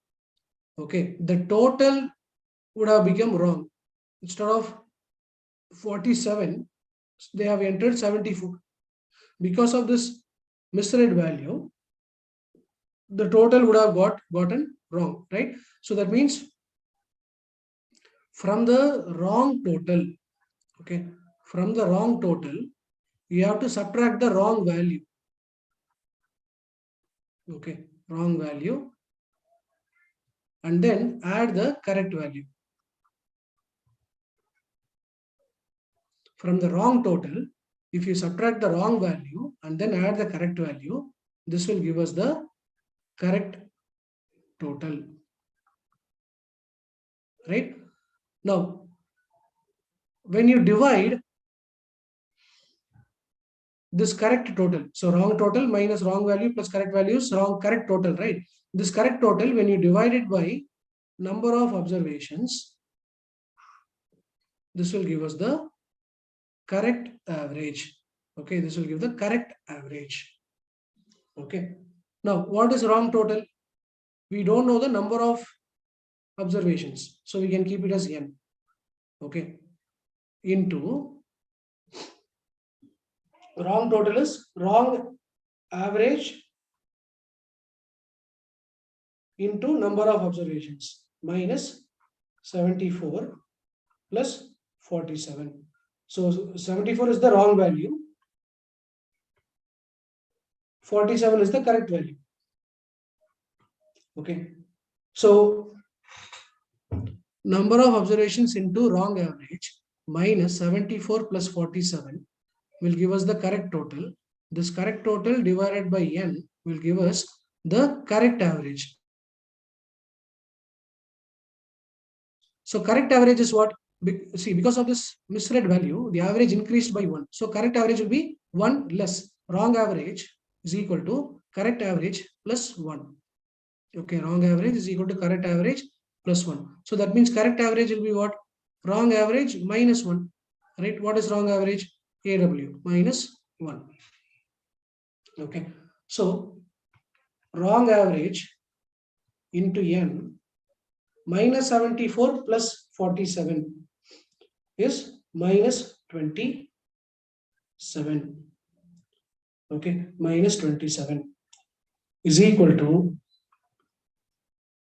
okay, the total would have become wrong. Instead of 47, they have entered 74. Because of this misread value, the total would have gotten wrong, right? So that means from the wrong total, okay, from the wrong total, you have to subtract the wrong value. Okay, wrong value, and then add the correct value. From the wrong total, if you subtract the wrong value and then add the correct value, this will give us the correct total. Right? Now, when you divide this correct total, so wrong total minus wrong value plus correct value is correct total, right? This correct total, when you divide it by number of observations, this will give us the correct average. Okay, this will give the correct average. Okay. Now, what is wrong total? We don't know the number of observations, so we can keep it as n. Okay. Into wrong total is wrong average into number of observations minus 74 plus 47. So 74 is the wrong value. 47 is the correct value. Okay. So number of observations into wrong average minus 74 plus 47 will give us the correct total. This correct total divided by n will give us the correct average. So correct average is what? See, because of this misread value, the average increased by 1. So correct average will be 1 less. Wrong average is equal to correct average plus 1. Okay, wrong average is equal to correct average plus 1. So that means correct average will be what? Wrong average minus 1. Right? What is wrong average? AW minus 1. Okay. So wrong average into n minus 74 plus 47 is minus 27. Okay, minus 27 is equal to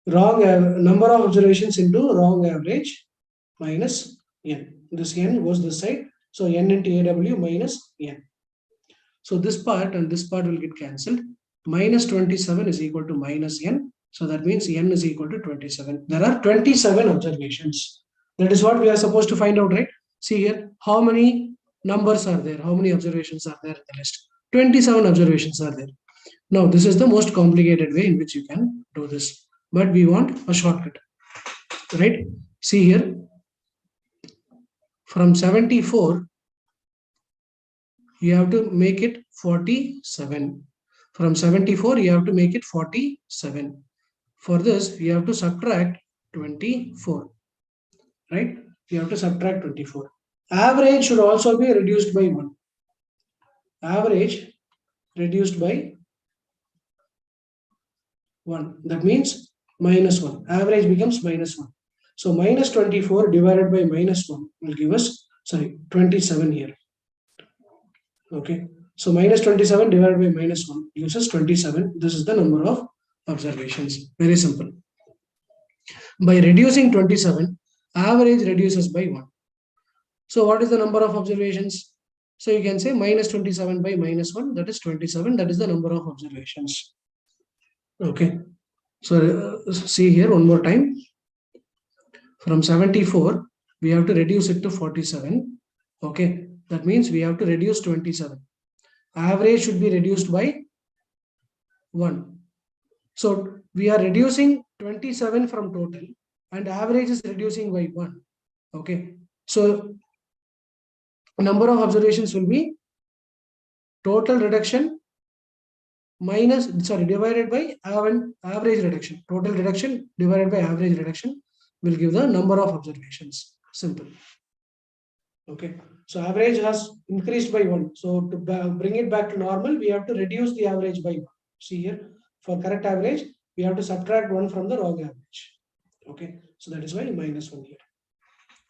wrong number of observations into wrong average minus n. This n goes this side, so n into AW minus n. So this part and this part will get cancelled. Minus 27 is equal to minus n. So that means n is equal to 27. There are 27 observations. That is what we are supposed to find out, right? See here, how many numbers are there? How many observations are there in the list? 27 observations are there. Now, this is the most complicated way in which you can do this, but we want a shortcut, right? See here, from 74, you have to make it 47. From 74, you have to make it 47. For this, you have to subtract 24, right? You have to subtract 24. Average should also be reduced by 1. Average reduced by 1. That means minus 1. Average becomes minus 1. So minus 24 divided by minus 1 will give us, 27 here. Okay. So minus 27 divided by minus 1 gives us 27. This is the number of observations. Very simple. By reducing 27, average reduces by 1. So what is the number of observations? So you can say minus 27 by minus 1, that is 27. That is the number of observations. Okay. So see here one more time. From 74, we have to reduce it to 47. Okay. That means we have to reduce 27. Average should be reduced by 1. So we are reducing 27 from total and average is reducing by 1. Okay. So number of observations will be total reduction divided by average reduction. Total reduction divided by average reduction will give the number of observations. Simple. Okay. So average has increased by 1. So to bring it back to normal, we have to reduce the average by 1. See here, for correct average, we have to subtract 1 from the wrong average. Okay. So that is why minus 1 here.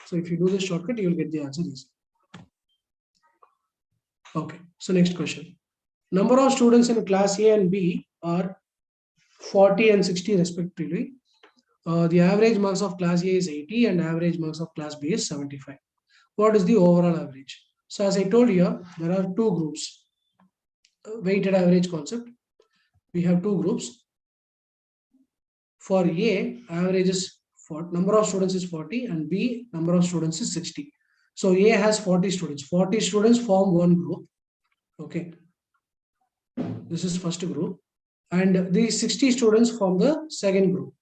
So if you do this shortcut, you will get the answer easy. Okay. So next question. Number of students in class A and B are 40 and 60 respectively. The average marks of class A is 80 and average marks of class B is 75. What is the overall average? So as I told you, there are two groups. Weighted average concept. We have two groups. For A, average is number of students is 40 and B, number of students is 60. So A has 40 students. 40 students form one group. Okay. This is first group. And these 60 students form the second group.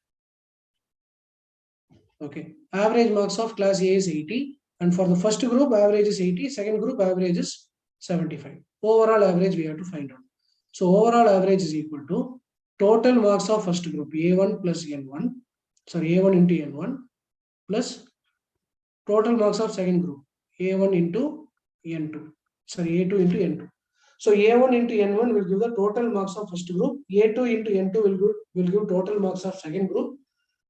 Okay. Average marks of class A is 80. And for the first group, average is 80. Second group, average is 75. Overall average we have to find out. So overall average is equal to total marks of first group, A1 plus N1. A1 into N1 plus total marks of second group, A1 into N2. A2 into N2. So A1 into N1 will give the total marks of first group. A2 into N2 will give total marks of second group.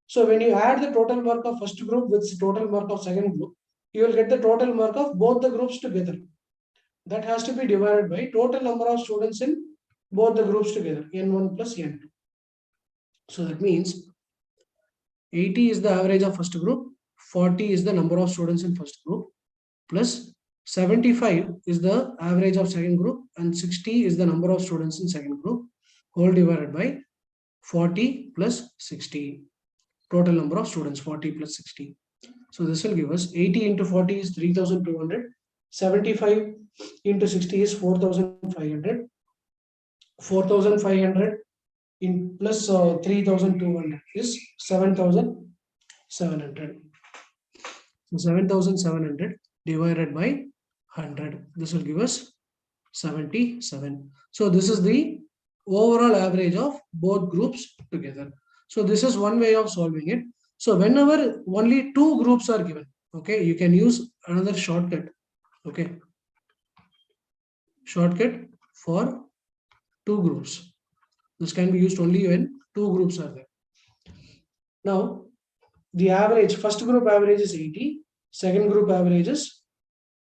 So when you add the total mark of first group with total mark of second group, you will get the total mark of both the groups together. That has to be divided by total number of students in both the groups together, N1 plus N2. So that means 80 is the average of first group, 40 is the number of students in first group, plus 75 is the average of second group, and 60 is the number of students in second group, whole divided by 40 plus 60. Total number of students, 40 plus 60. So this will give us 80 into 40 is 3,200. 75 into 60 is 4,500. 4,500 in plus 3,200 is 7,700. So 7,700 divided by 100. This will give us 77. So this is the overall average of both groups together. So this is one way of solving it. So whenever only two groups are given, okay, you can use another shortcut. Okay. Shortcut for two groups. This can be used only when two groups are there. Now, the average, first group average is 80, second group average is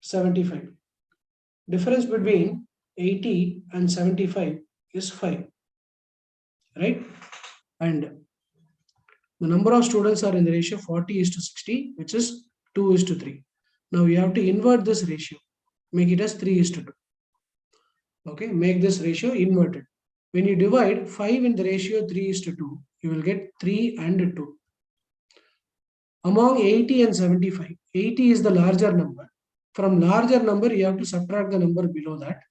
75. Difference between 80 and 75 is 5. Right? And the number of students are in the ratio 40 is to 60, which is 2 is to 3. Now you have to invert this ratio. Make it as 3 is to 2. Okay, make this ratio inverted. When you divide 5 in the ratio 3 is to 2, you will get 3 and 2. Among 80 and 75, 80 is the larger number. From larger number, you have to subtract the number below that.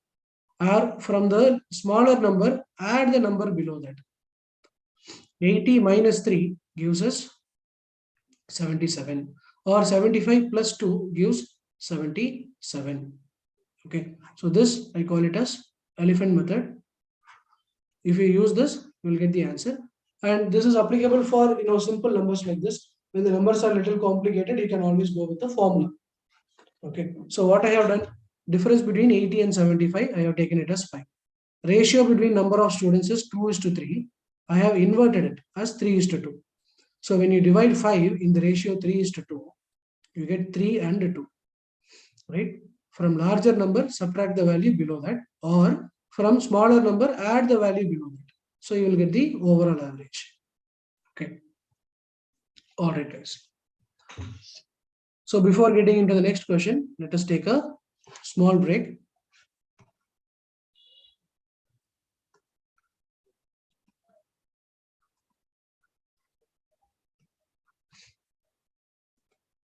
or from the smaller number, add the number below that. 80 minus 3 gives us 77, or 75 plus 2 gives 77. Okay, so this I call it as elephant method. If you use this, you will get the answer. And this is applicable for simple numbers like this. When the numbers are little complicated, you can always go with the formula. Okay, so what I have done, difference between 80 and 75, I have taken it as 5. Ratio between number of students is 2 is to 3. I have inverted it as 3 is to 2. So when you divide 5 in the ratio 3 is to 2, you get 3 and 2. Right? From larger number, subtract the value below that, or from smaller number, add the value below that. So you will get the overall average. Okay. All right, guys. So before getting into the next question, let us take a small break.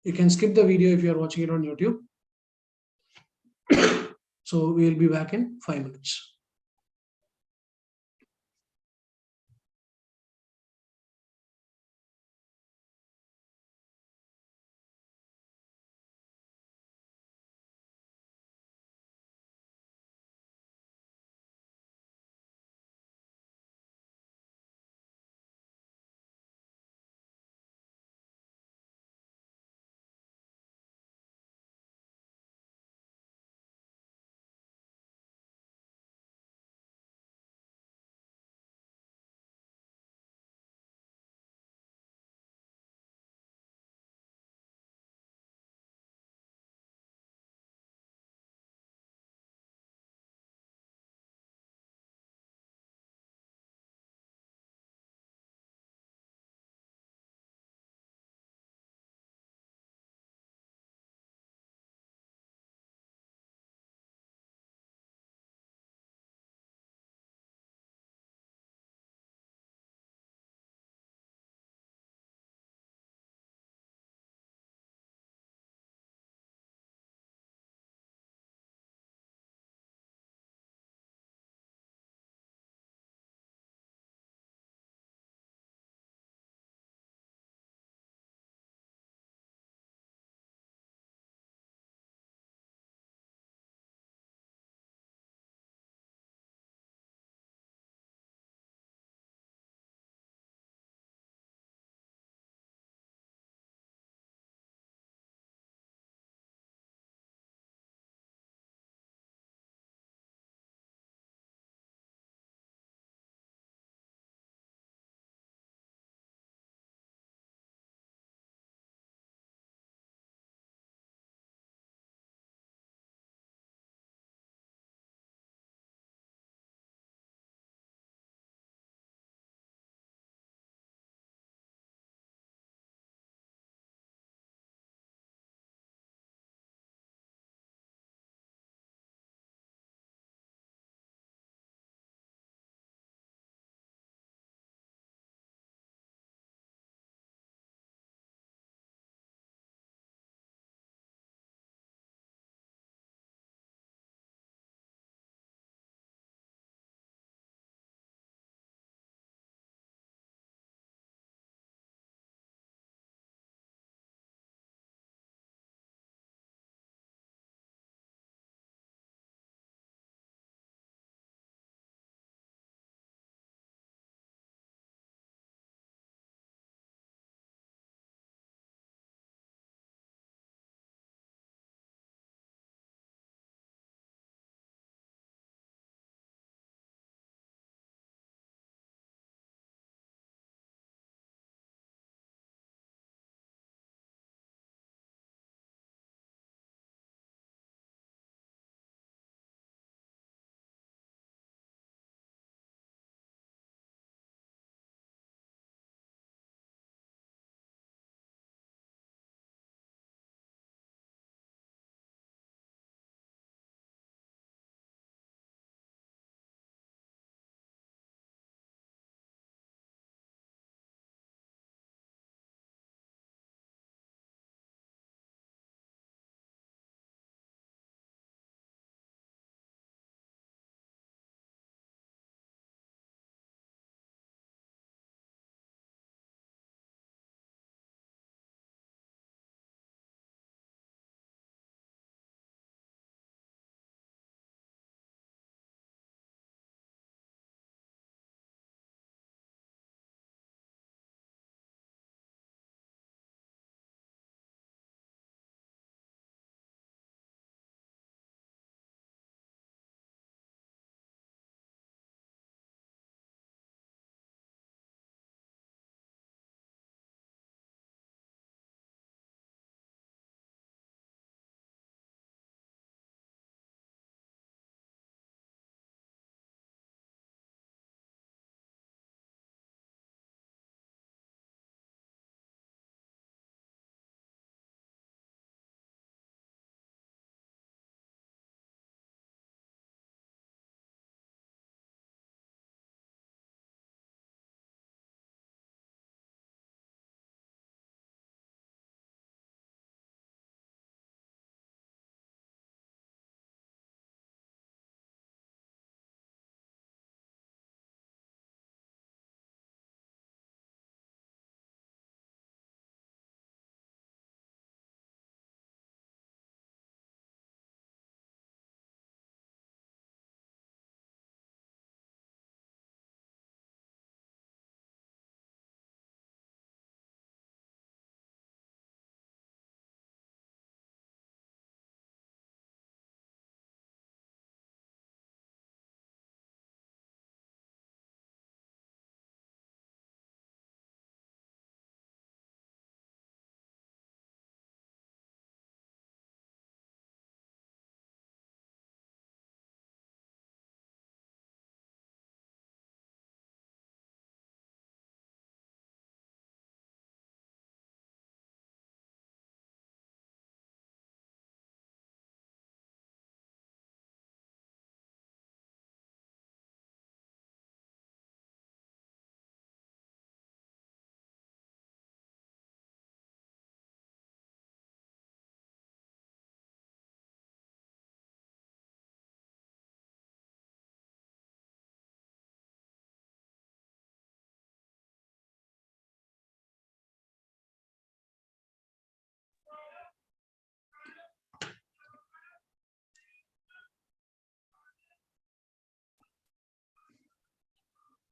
You can skip the video if you are watching it on YouTube. So we will be back in 5 minutes.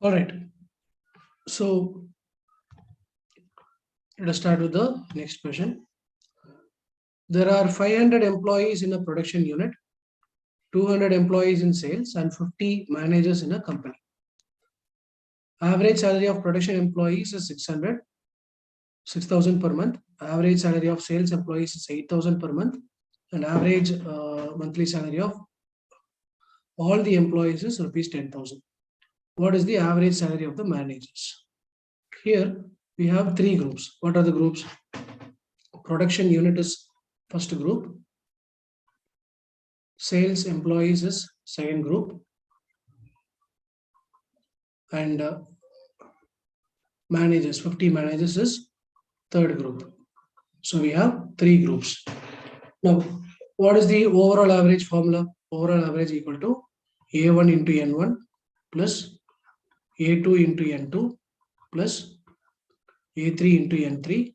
All right. So let us start with the next question. There are 500 employees in a production unit, 200 employees in sales, and 50 managers in a company. Average salary of production employees is 6,000 per month. Average salary of sales employees is 8,000 per month. And average monthly salary of all the employees is rupees 10,000. What is the average salary of the managers? Here we have three groups. What are the groups? Production unit is first group. Sales employees is second group. And managers, 50 managers is third group. So we have three groups. Now, what is the overall average formula? Overall average equal to A1 into N1 plus A2 into N2 plus A3 into N3.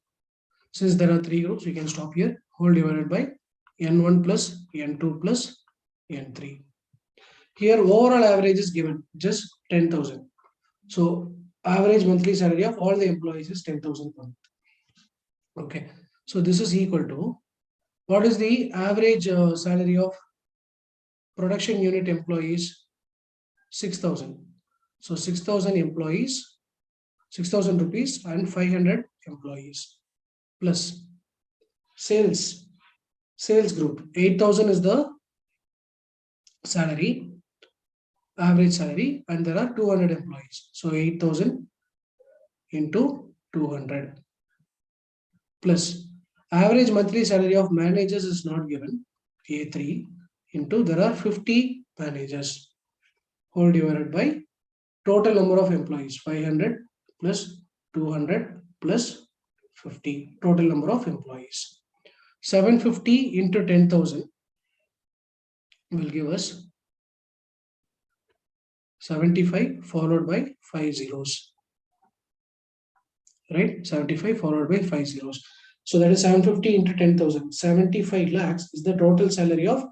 Since there are three groups, we can stop here. Whole divided by N1 plus N2 plus N3. Here overall average is given just 10,000. So average monthly salary of all the employees is 10,000 per month. Okay. So this is equal to, what is the average salary of production unit employees? 6,000. So 6,000 employees, 6,000 rupees and 500 employees plus sales group. 8,000 is the salary, average salary, and there are 200 employees. So 8,000 into 200 plus average monthly salary of managers is not given, A3 into there are 50 managers, whole divided by total number of employees, 500 plus 200 plus 50, total number of employees. 750 into 10,000 will give us 75 followed by 5 zeros. Right? 75 followed by 5 zeros. So that is 750 into 10,000. 75 lakhs is the total salary of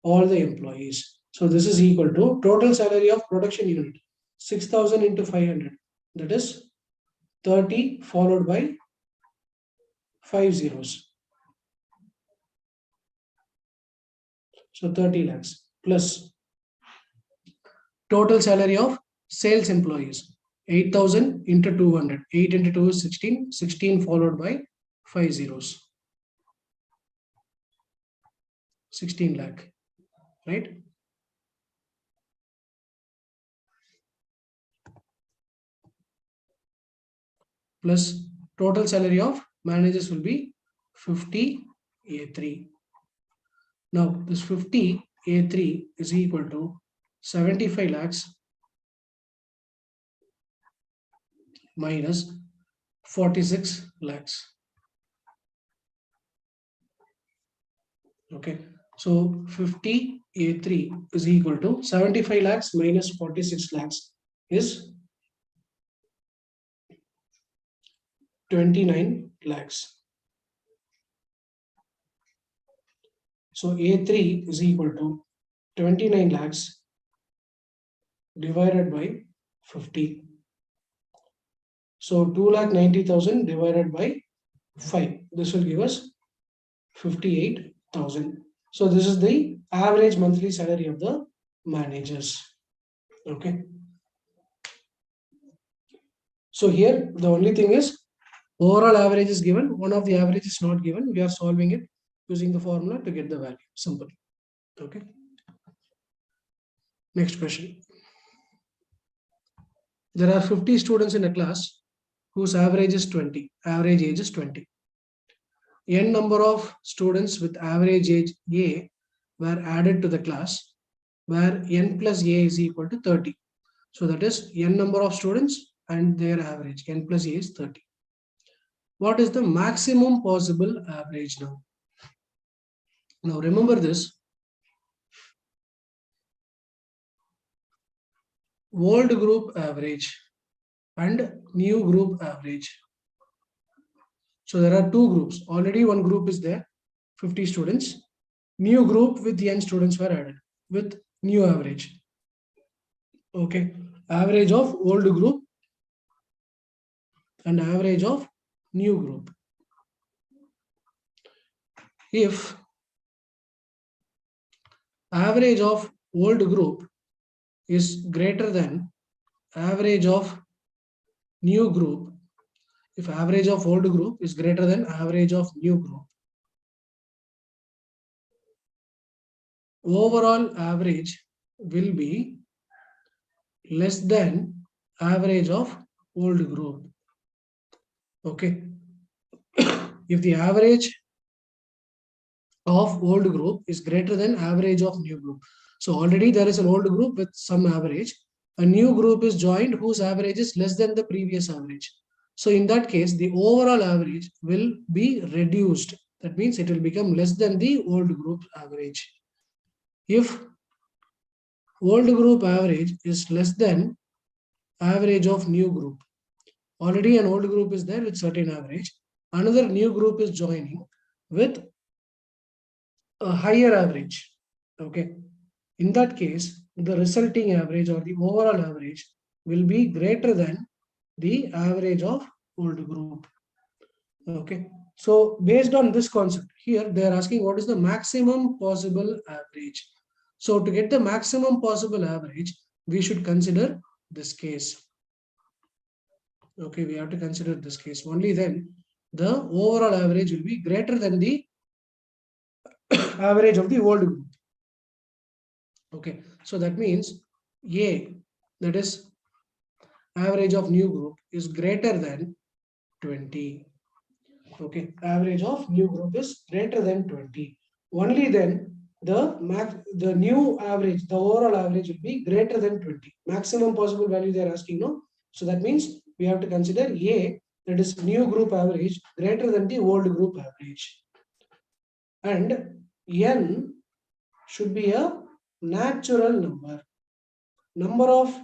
all the employees. So this is equal to total salary of production unit. 6,000 into 500. That is 30 followed by 5 zeros. So 30 lakhs plus total salary of sales employees. 8,000 into 200. 8 into 2 is 16. 16 followed by 5 zeros. 16 lakh. Right? Plus total salary of managers will be 50 A3. Now this 50 A3 is equal to 75 lakhs minus 46 lakhs. Okay, so 50 A3 is equal to 75 lakhs minus 46 lakhs is 29 lakhs. So A3 is equal to 29 lakhs divided by 50. So 2,90,000 divided by 5. This will give us 58,000. So this is the average monthly salary of the managers. Okay. So here the only thing is overall average is given. One of the average is not given. We are solving it using the formula to get the value. Simple. Okay. Next question. There are 50 students in a class whose average is 20. Average age is 20. N number of students with average age A were added to the class where N plus A is equal to 30. So that is N number of students and their average. N plus A is 30. What is the maximum possible average now? Now remember this. Old group average and new group average. So there are two groups. Already one group is there, 50 students. New group with N students were added with new average. Okay. average of old group and average of new group. If average of old group is greater than average of new group, if average of old group is greater than average of new group, overall average will be less than average of old group. Okay. If the average of old group is greater than average of new group. So already there is an old group with some average. A new group is joined whose average is less than the previous average. So in that case, the overall average will be reduced. That means it will become less than the old group average. If old group average is less than average of new group, already an old group is there with certain average, another new group is joining with a higher average. Okay. In that case, the resulting average or the overall average will be greater than the average of old group. Okay. So based on this concept, here they are asking what is the maximum possible average. So to get the maximum possible average, we should consider this case. Okay, we have to consider this case. Only then the overall average will be greater than the average of the old group. Okay, so that means A, that is average of new group, is greater than 20. Okay, average of new group is greater than 20. Only then the new average, the overall average will be greater than 20. Maximum possible value they are asking, no? So that means we have to consider A, that is new group average, greater than the old group average. And N should be a natural number. Number of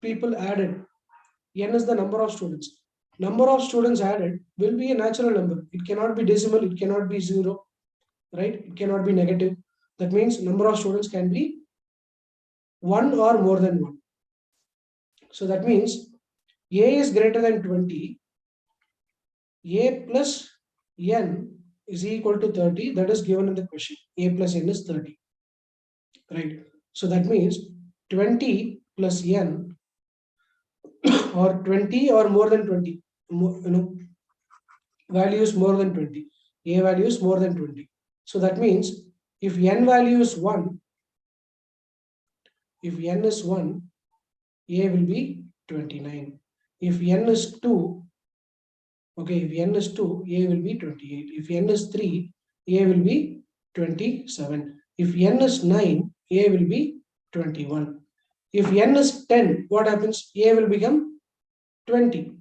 people added. N is the number of students. Number of students added will be a natural number. It cannot be decimal, it cannot be zero, right? It cannot be negative. That means number of students can be one or more than one. So that means A is greater than 20. A plus N is equal to 30. That is given in the question. A plus N is 30. Right. So that means 20 plus N or 20 or more than 20. Values more than 20. A value is more than 20. So that means if N value is 1, if N is 1, A will be 29. If N is 2, okay, if N is 2, A will be 28. If N is 3, A will be 27. If N is 9, A will be 21. If N is 10, what happens? A will become 20.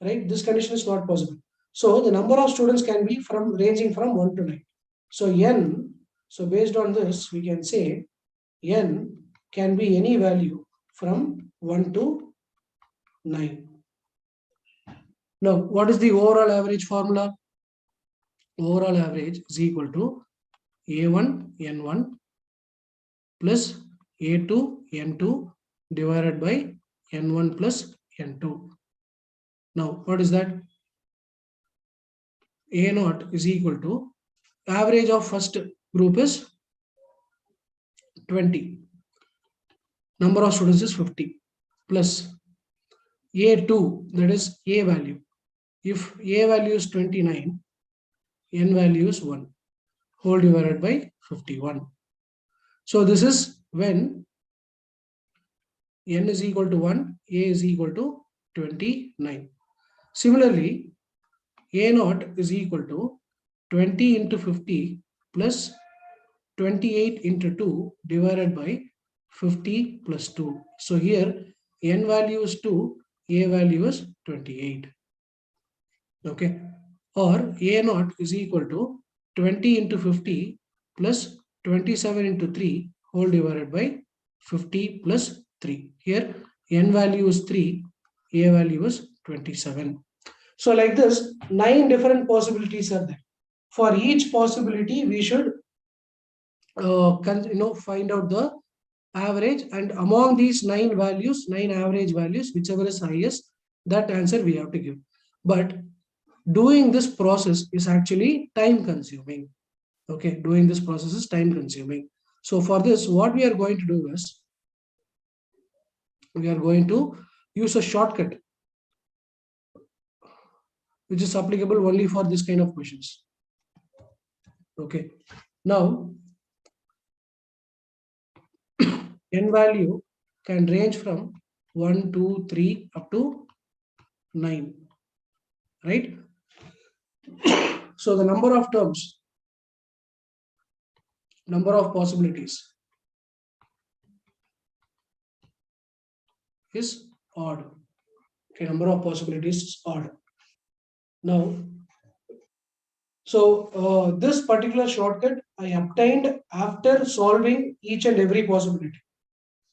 Right? This condition is not possible. So the number of students can be ranging from 1 to 9. So N, so based on this, we can say N can be any value from 1 to 9. Now, what is the overall average formula? Overall average is equal to A1 N1 plus A2 N2 divided by N1 plus N2. Now, what is that? A0 is equal to average of first group is 20. Number of students is 50 plus A2, that is A value. If A value is 29, N value is 1, whole divided by 51. So this is when N is equal to 1, A is equal to 29. Similarly, A0 is equal to 20 into 50 plus 28 into 2 divided by 50 plus 2. So here N value is 2, A value is 28. Okay. Or A0 is equal to 20 into 50 plus 27 into 3 whole divided by 50 plus 3. Here N value is 3, A value is 27. So like this, 9 different possibilities are there. For each possibility, we should find out the average, and among these 9 values, 9 average values, whichever is highest, that answer we have to give. But doing this process is actually time consuming. Okay, doing this process is time consuming. So for this, what we are going to do is, we are going to use a shortcut which is applicable only for this kind of questions. Okay, now n value can range from 1, 2, 3 up to 9, right? So the number of terms, number of possibilities is odd. Okay, number of possibilities is odd. Now, so this particular shortcut I obtained after solving each and every possibility.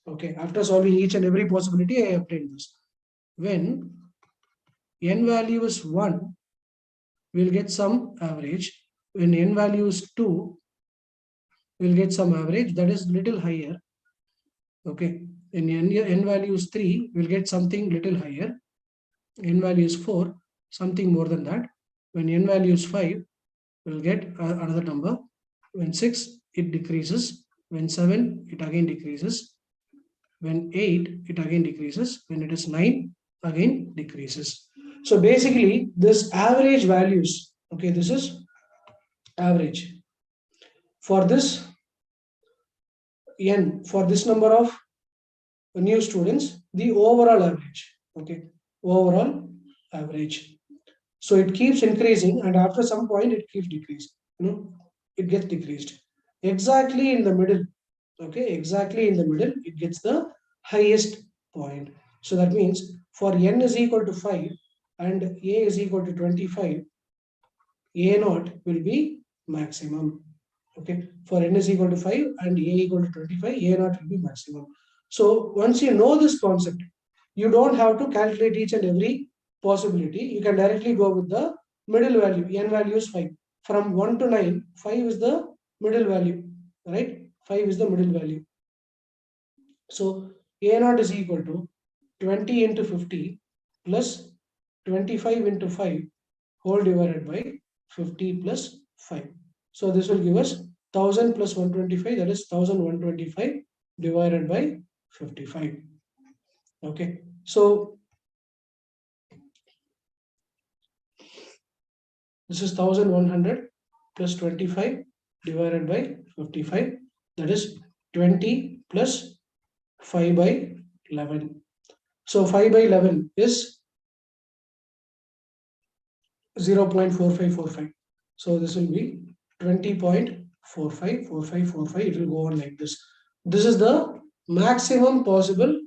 Okay, after solving each and every possibility, I obtained this. When n value is 1, we'll get some average. When n value is 2, we'll get some average that is little higher. Okay, in n value is 3, we'll get something little higher. N value is 4, something more than that. When n value is 5, we'll get another number. When 6, it decreases. When 7, it again decreases. When 8, it again decreases. When it is 9, again decreases. So basically, this average values, okay, this is average. For this n, for this number of new students, the overall average, okay, overall average. So it keeps increasing, and after some point, it keeps decreasing. It gets decreased. Exactly in the middle, okay, exactly in the middle, it gets the highest point. So that means for n is equal to 5 and a is equal to 25, a naught will be maximum. Okay, for n is equal to 5 and a equal to 25, a naught will be maximum. So once you know this concept, you don't have to calculate each and every possibility. You can directly go with the middle value. N value is 5. From 1 to 9, 5 is the middle value, right? 5 is the middle value. So a naught is equal to 20 into 50 plus 25 into 5 whole divided by 50 plus 5. So this will give us 1000 plus 125, that is 1125 divided by 55. Okay, so this is 1100 plus 25 divided by 55, that is 20 plus 5 by 11. So 5 by 11 is 0.4545. So this will be 20.454545. It will go on like this. This is the maximum possible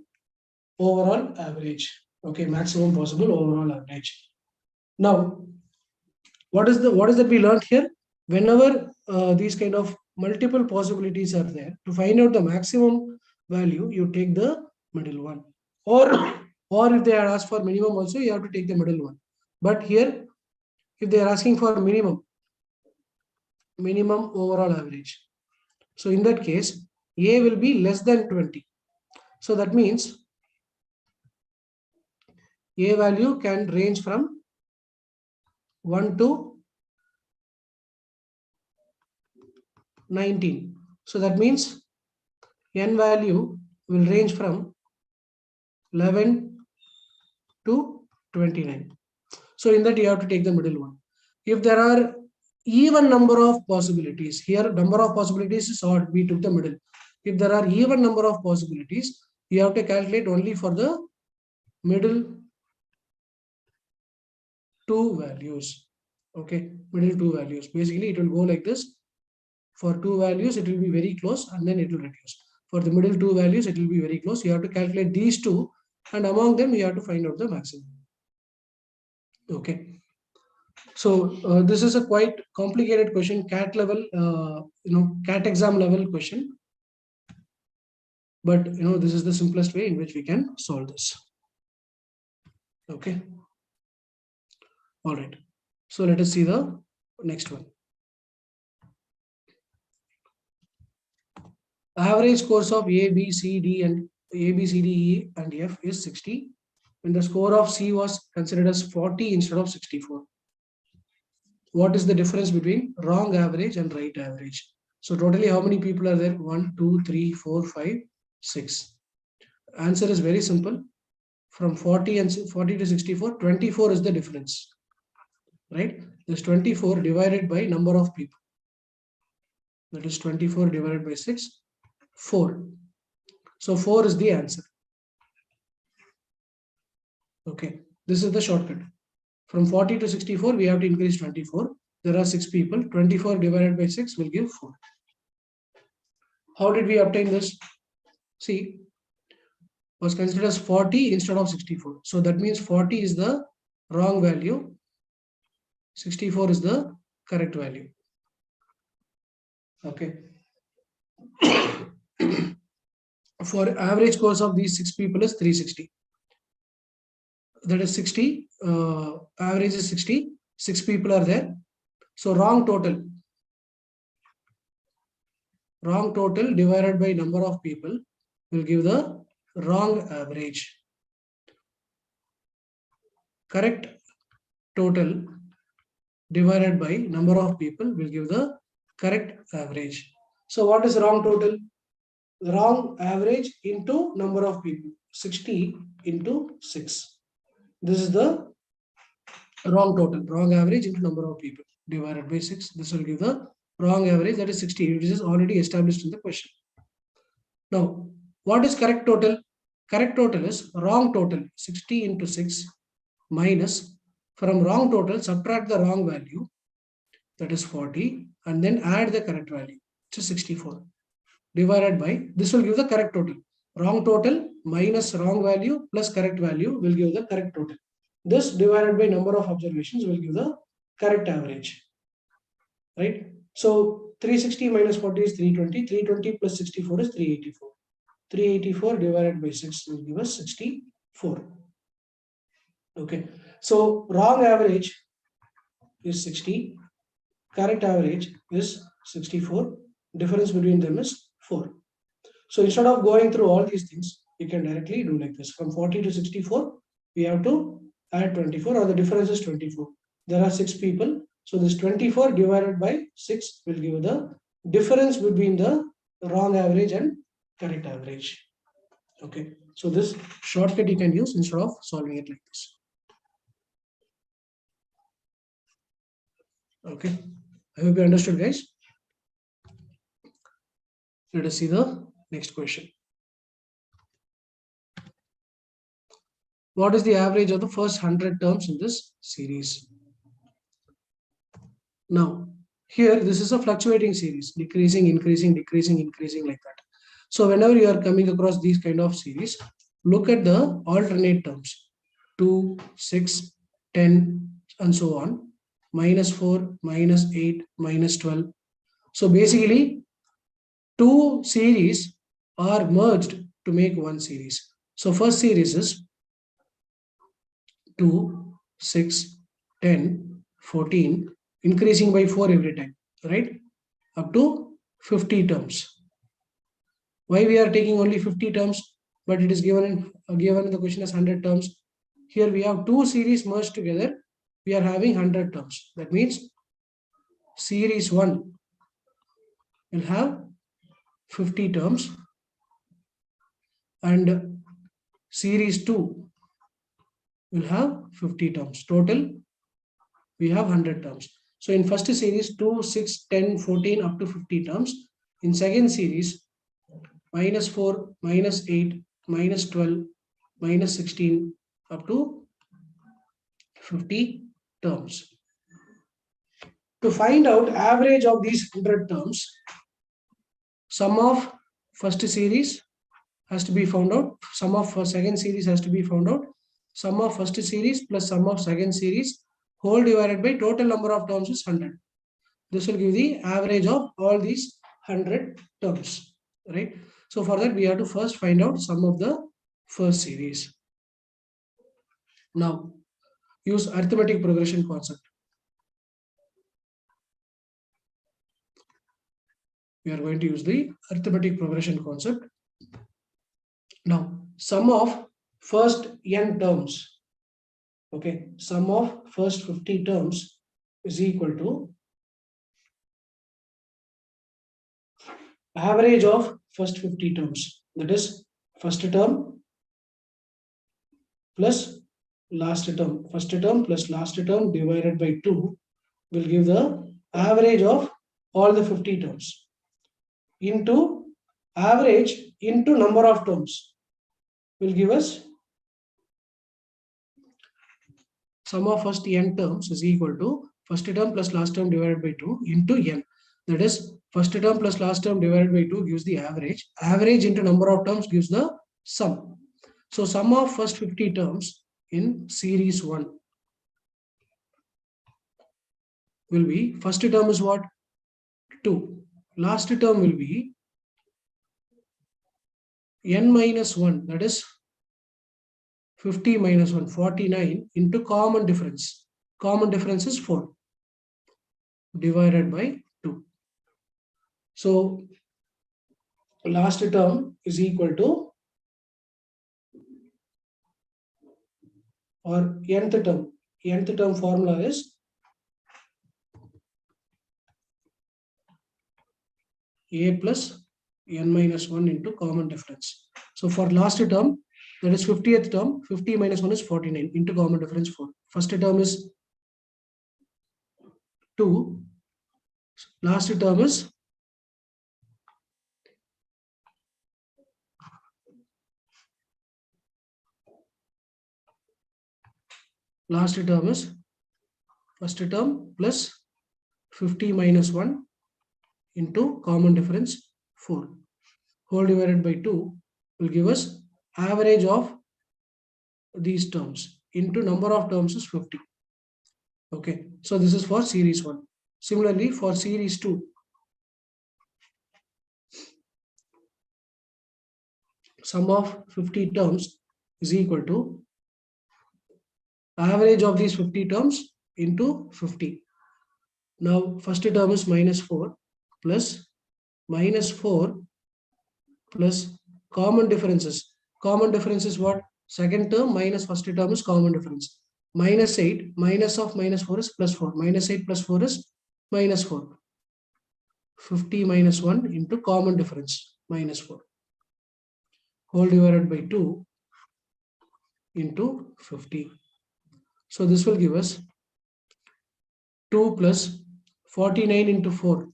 overall average. Okay, maximum possible overall average. Now, what is that we learned here? Whenever these kind of multiple possibilities are there, to find out the maximum value, you take the middle one. Or if they are asked for minimum also, you have to take the middle one. But here, if they are asking for minimum overall average, so in that case, A will be less than 20. So that means A value can range from 1 to 19. So that means n value will range from 11 to 29. So in that you have to take the middle one. If there are even number of possibilities, here number of possibilities is odd, we took the middle. If there are even number of possibilities, you have to calculate only for the middle two values. Okay, middle two values. Basically, it will go like this. For two values, it will be very close and then it will reduce. For the middle two values, it will be very close. You have to calculate these two, and among them, you have to find out the maximum. Okay. So this is a quite complicated question, CAT level, CAT exam level question. But this is the simplest way in which we can solve this. Okay. All right. So let us see the next one. Average scores of A, B, C, D, and A, B, C, D, E, and F is 60. When the score of C was considered as 40 instead of 64. What is the difference between wrong average and right average? So totally how many people are there? 1, 2, 3, 4, 5, 6. Answer is very simple. From 40 and 40 to 64, 24 is the difference. Right? This 24 divided by number of people. That is 24 divided by 6, 4. So 4 is the answer. Okay, this is the shortcut. From 40 to 64, we have to increase 24. There are 6 people. 24 divided by 6 will give 4. How did we obtain this? See, was considered as 40 instead of 64. So that means 40 is the wrong value. 64 is the correct value. Okay. For average scores of these 6 people is 360. That is 60. Average is 60. 6 people are there. So wrong total. Wrong total divided by number of people will give the wrong average. Correct total divided by number of people will give the correct average. So what is wrong total? Wrong average into number of people. 60 into 6. This is the wrong total. Wrong average into number of people divided by 6. This will give the wrong average, that is 60. It is already established in the question. Now, what is correct total? Correct total is wrong total. 60 into 6 minus, from wrong total, subtract the wrong value, that is 40, and then add the correct value, which is 64, divided by, this will give the correct total. Wrong total minus wrong value plus correct value will give the correct total. This divided by number of observations will give the correct average. Right? So 360 minus 40 is 320. 320 plus 64 is 384. 384 divided by 6 will give us 64. Okay. So wrong average is 60. Correct average is 64. Difference between them is 4. So instead of going through all these things, we can directly do like this. From 40 to 64, we have to add 24, or the difference is 24. There are 6 people. So this 24 divided by 6 will give the difference between the wrong average and correct average. Okay. So this shortcut you can use instead of solving it like this. Okay. I hope you understood, guys. Let us see the next question. What is the average of the first 100 terms in this series? Now, here this is a fluctuating series, decreasing, increasing, decreasing, increasing, like that. So whenever you are coming across these kind of series, look at the alternate terms, 2, 6, 10, and so on, -4, -8, -12. So basically, 2 series are merged to make one series. So first series is 2, 6, 10, 14, increasing by 4 every time, right? Up to 50 terms. Why we are taking only 50 terms, but it is given in the question as 100 terms. Here we have 2 series merged together. We are having 100 terms. That means series 1 will have 50 terms and series 2 will have 50 terms. Total, we have 100 terms. So in first series, 2, 6, 10, 14 up to 50 terms. In second series, -4, -8, -12, -16 up to 50 terms. To find out average of these 100 terms, sum of first series has to be found out, sum of second series has to be found out, sum of first series plus sum of second series whole divided by total number of terms is 100. This will give the average of all these 100 terms, right? So for that, we have to first find out sum of the first series. Now, use arithmetic progression concept. We are going to use the arithmetic progression concept. Now, sum of first n terms. Okay, sum of first 50 terms is equal to average of first 50 terms. That is first term plus last term. First term plus last term divided by 2 will give the average of all the 50 terms into average into number of terms will give us sum of first n terms is equal to first term plus last term divided by 2 into n. That is first term plus last term divided by 2 gives the average. Average into number of terms gives the sum. So sum of first 50 terms in series 1 will be, first term is what? 2. Last term will be n minus 1, that is 50 minus 1, 49 into common difference. Common difference is 4 divided by 2. So last term is equal to, or nth term formula is a plus n minus 1 into common difference. So for last term, that is 50th term, 50 minus 1 is 49 into common difference 4. First term is 2, last term is first term plus 50 minus 1 into common difference 4 whole divided by 2 will give us average of these terms into number of terms is 50. Okay, so this is for series 1. Similarly, for series 2, sum of 50 terms is equal to average of these 50 terms into 50. Now, first term is minus 4 plus minus 4 plus common differences. Common difference is what? Second term minus first term is common difference. Minus 8, minus of minus 4 is plus 4. Minus 8 plus 4 is minus 4. 50 minus 1 into common difference, minus 4. Whole divided by 2 into 50. So this will give us 2 plus 49 into 4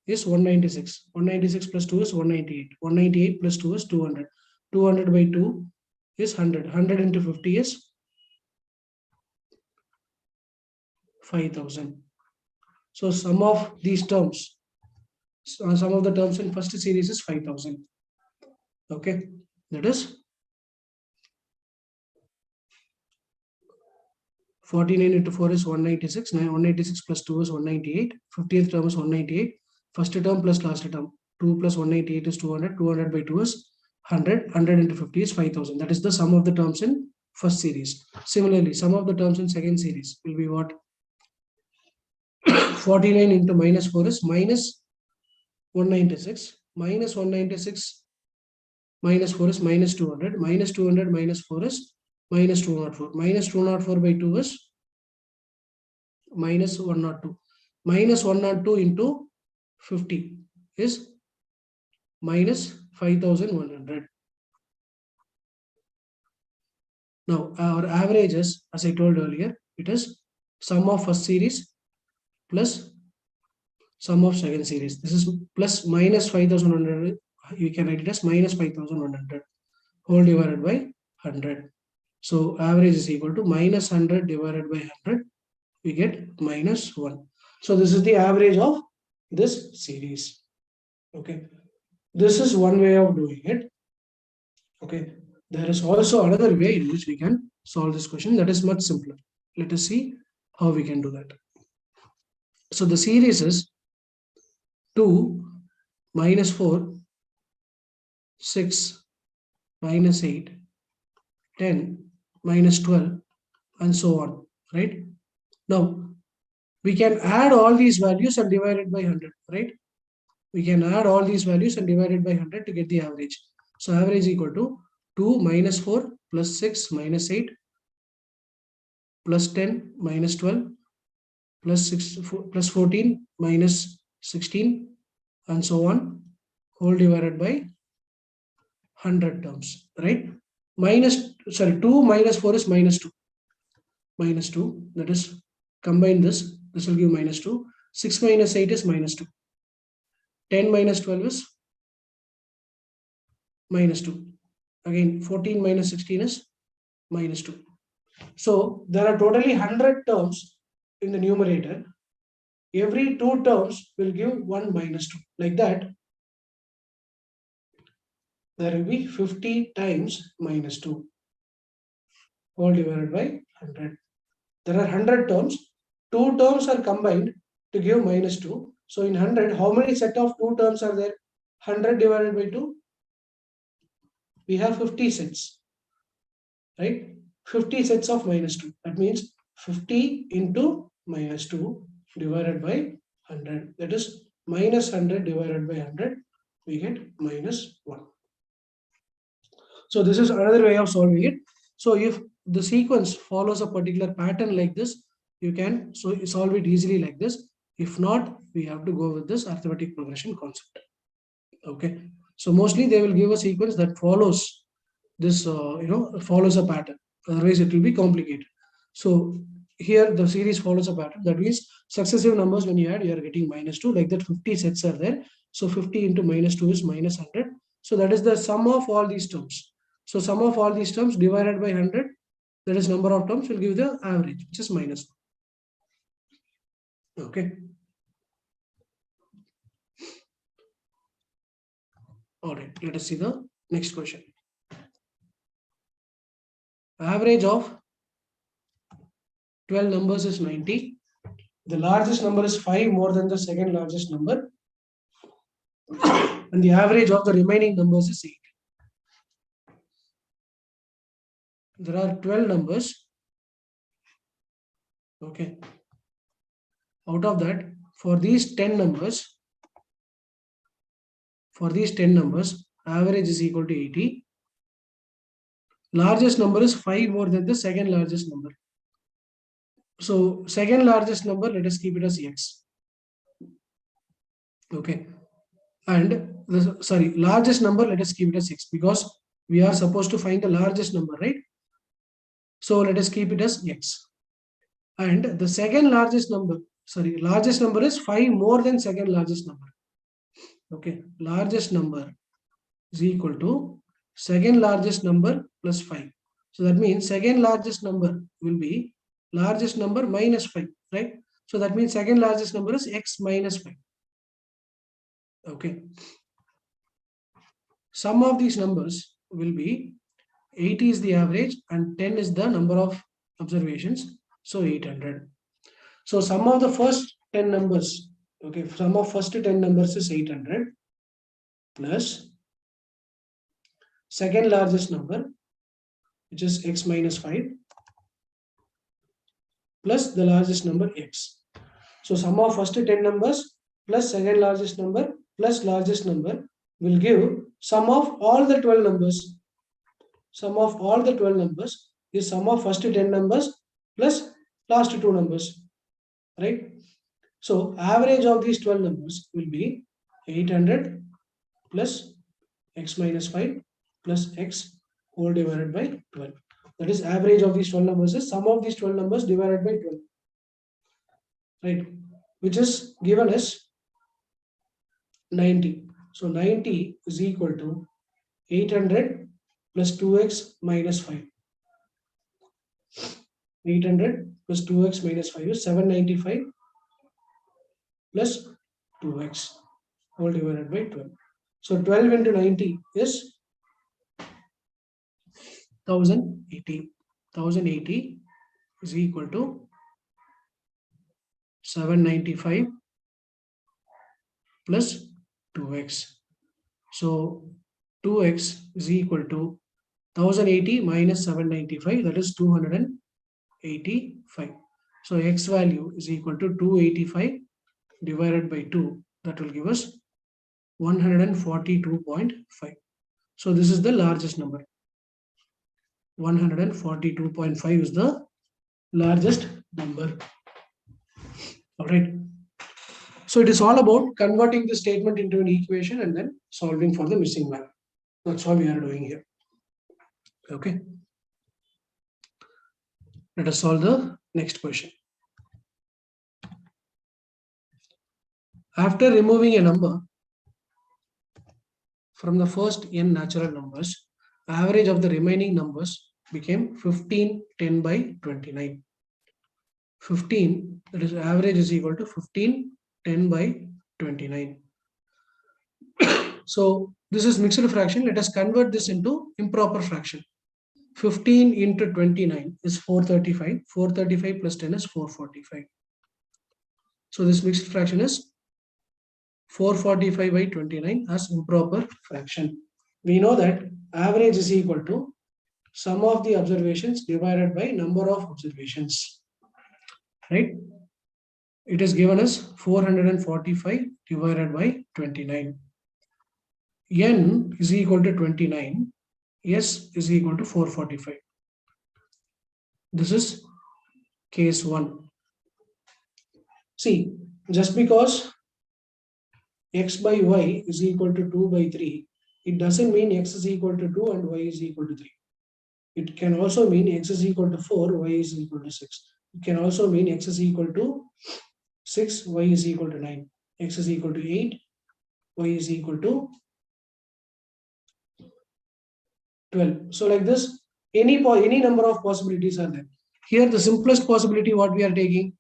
is 196. 196 plus 2 is 198. 198 plus 2 is 200. 200 by 2 is 100. 100 into 50 is 5000. So sum of these terms, sum of the terms in first series is 5000. Okay, that is 49 into 4 is 196. 196 plus 2 is 198. 50th term is 198. First term plus last term. 2 plus 198 is 200. 200 by 2 is 100. 100 into 50 is 5000. That is the sum of the terms in first series. Similarly, sum of the terms in second series will be what? 49 into minus 4 is minus 196. Minus 196 minus 4 is minus 200. Minus 200 minus 4 is minus 204. Minus 204 by 2 is minus 102. Minus 102 into 50 is minus 5100. Now our average is, as I told earlier, it is sum of first series plus sum of second series. This is plus minus 5100. You can write it as minus 5100 whole divided by 100. So average is equal to minus 100 divided by 100. We get minus 1. So this is the average of this series. Okay, this is one way of doing it. Okay, there is also another way in which we can solve this question that is much simpler. Let us see how we can do that. So the series is 2 minus 4, 6 minus 8, 10 minus 12, and so on, right? Now we can add all these values and divide it by 100, right? We can add all these values and divide it by 100 to get the average. So average equal to 2 minus 4 plus 6 minus 8 plus 10 minus 12 plus 6 plus 14 minus 16 and so on, whole divided by 100 terms, right? Minus, sorry, 2 minus 4 is minus 2. Minus 2, that is, combine this will give minus 2. 6 minus 8 is minus 2. 10 minus 12 is minus 2. Again, 14 minus 16 is minus 2. So there are totally 100 terms in the numerator. Every 2 terms will give 1 minus 2. Like that, there will be 50 times minus 2, whole divided by 100. There are 100 terms. 2 terms are combined to give minus 2. So in 100, how many set of 2 terms are there? 100 divided by 2. We have 50 sets, right? 50 sets of minus 2. That means 50 into minus 2 divided by 100. That is minus 100 divided by 100. We get minus 1. So this is another way of solving it. So if the sequence follows a particular pattern like this, you can solve it easily like this. If not, we have to go with this arithmetic progression concept. Okay. So mostly they will give a sequence that follows this, follows a pattern. Otherwise, it will be complicated. So here the series follows a pattern. That means successive numbers when you add, you are getting minus 2. Like that, 50 sets are there. So 50 into minus 2 is minus 100. So that is the sum of all these terms. So sum of all these terms divided by 100, that is number of terms, will give the average, which is minus 1. Okay. All right. Let us see the next question. Average of 12 numbers is 90. The largest number is 5 more than the second largest number. And the average of the remaining numbers is 8. There are 12 numbers. Okay. Out of that, for these 10 numbers, average is equal to 80. Largest number is 5 more than the second largest number. So second largest number, let us keep it as x. Okay. And largest number, let us keep it as x, because we are supposed to find the largest number, right? So let us keep it as x. And the second largest number, largest number is 5 more than second largest number. Okay, largest number is equal to second largest number plus 5. So that means second largest number will be largest number minus 5, right? So that means second largest number is x minus 5. Okay. Sum of these numbers will be 80 is the average and 10 is the number of observations. So 800. So sum of the first 10 numbers, okay, sum of first 10 numbers is 800 plus second largest number, which is x minus 5, plus the largest number x. So sum of first 10 numbers plus second largest number plus largest number will give sum of all the 12 numbers. Sum of all the 12 numbers is sum of first 10 numbers plus last 2 numbers, right? So average of these 12 numbers will be 800 plus x minus 5 plus x whole divided by 12. That is average of these 12 numbers is sum of these 12 numbers divided by 12, right? Which is given as 90. So 90 is equal to 800 plus 2x minus 5. 800 plus 2x minus 5 is 795 plus 2x whole divided by 12. So 12 into 90 is 1080. 1080 is equal to 795 plus 2x. So 2x is equal to 1080 minus 795, that is 285. So x value is equal to 285 divided by 2, that will give us 142.5. So this is the largest number. 142.5 is the largest number. All right. So it is all about converting the statement into an equation and then solving for the missing value. That's what we are doing here. Okay. Let us solve the next question. After removing a number from the first n natural numbers, average of the remaining numbers became 15, 10 by 29. 15, that is average is equal to 15, 10 by 29. So this is mixed fraction. Let us convert this into improper fraction. 15 into 29 is 435. 435 plus 10 is 445. So this mixed fraction is 445 by 29 as improper fraction. We know that average is equal to sum of the observations divided by number of observations. Right? It is given as 445 divided by 29. N is equal to 29. S is equal to 445. This is case 1. See, just because x by y is equal to 2 by 3, it doesn't mean x is equal to 2 and y is equal to 3. It can also mean x is equal to 4, y is equal to 6. It can also mean x is equal to 6, y is equal to 9. X is equal to 8, y is equal to 12. So like this, any number of possibilities are there. Here the simplest possibility what we are taking,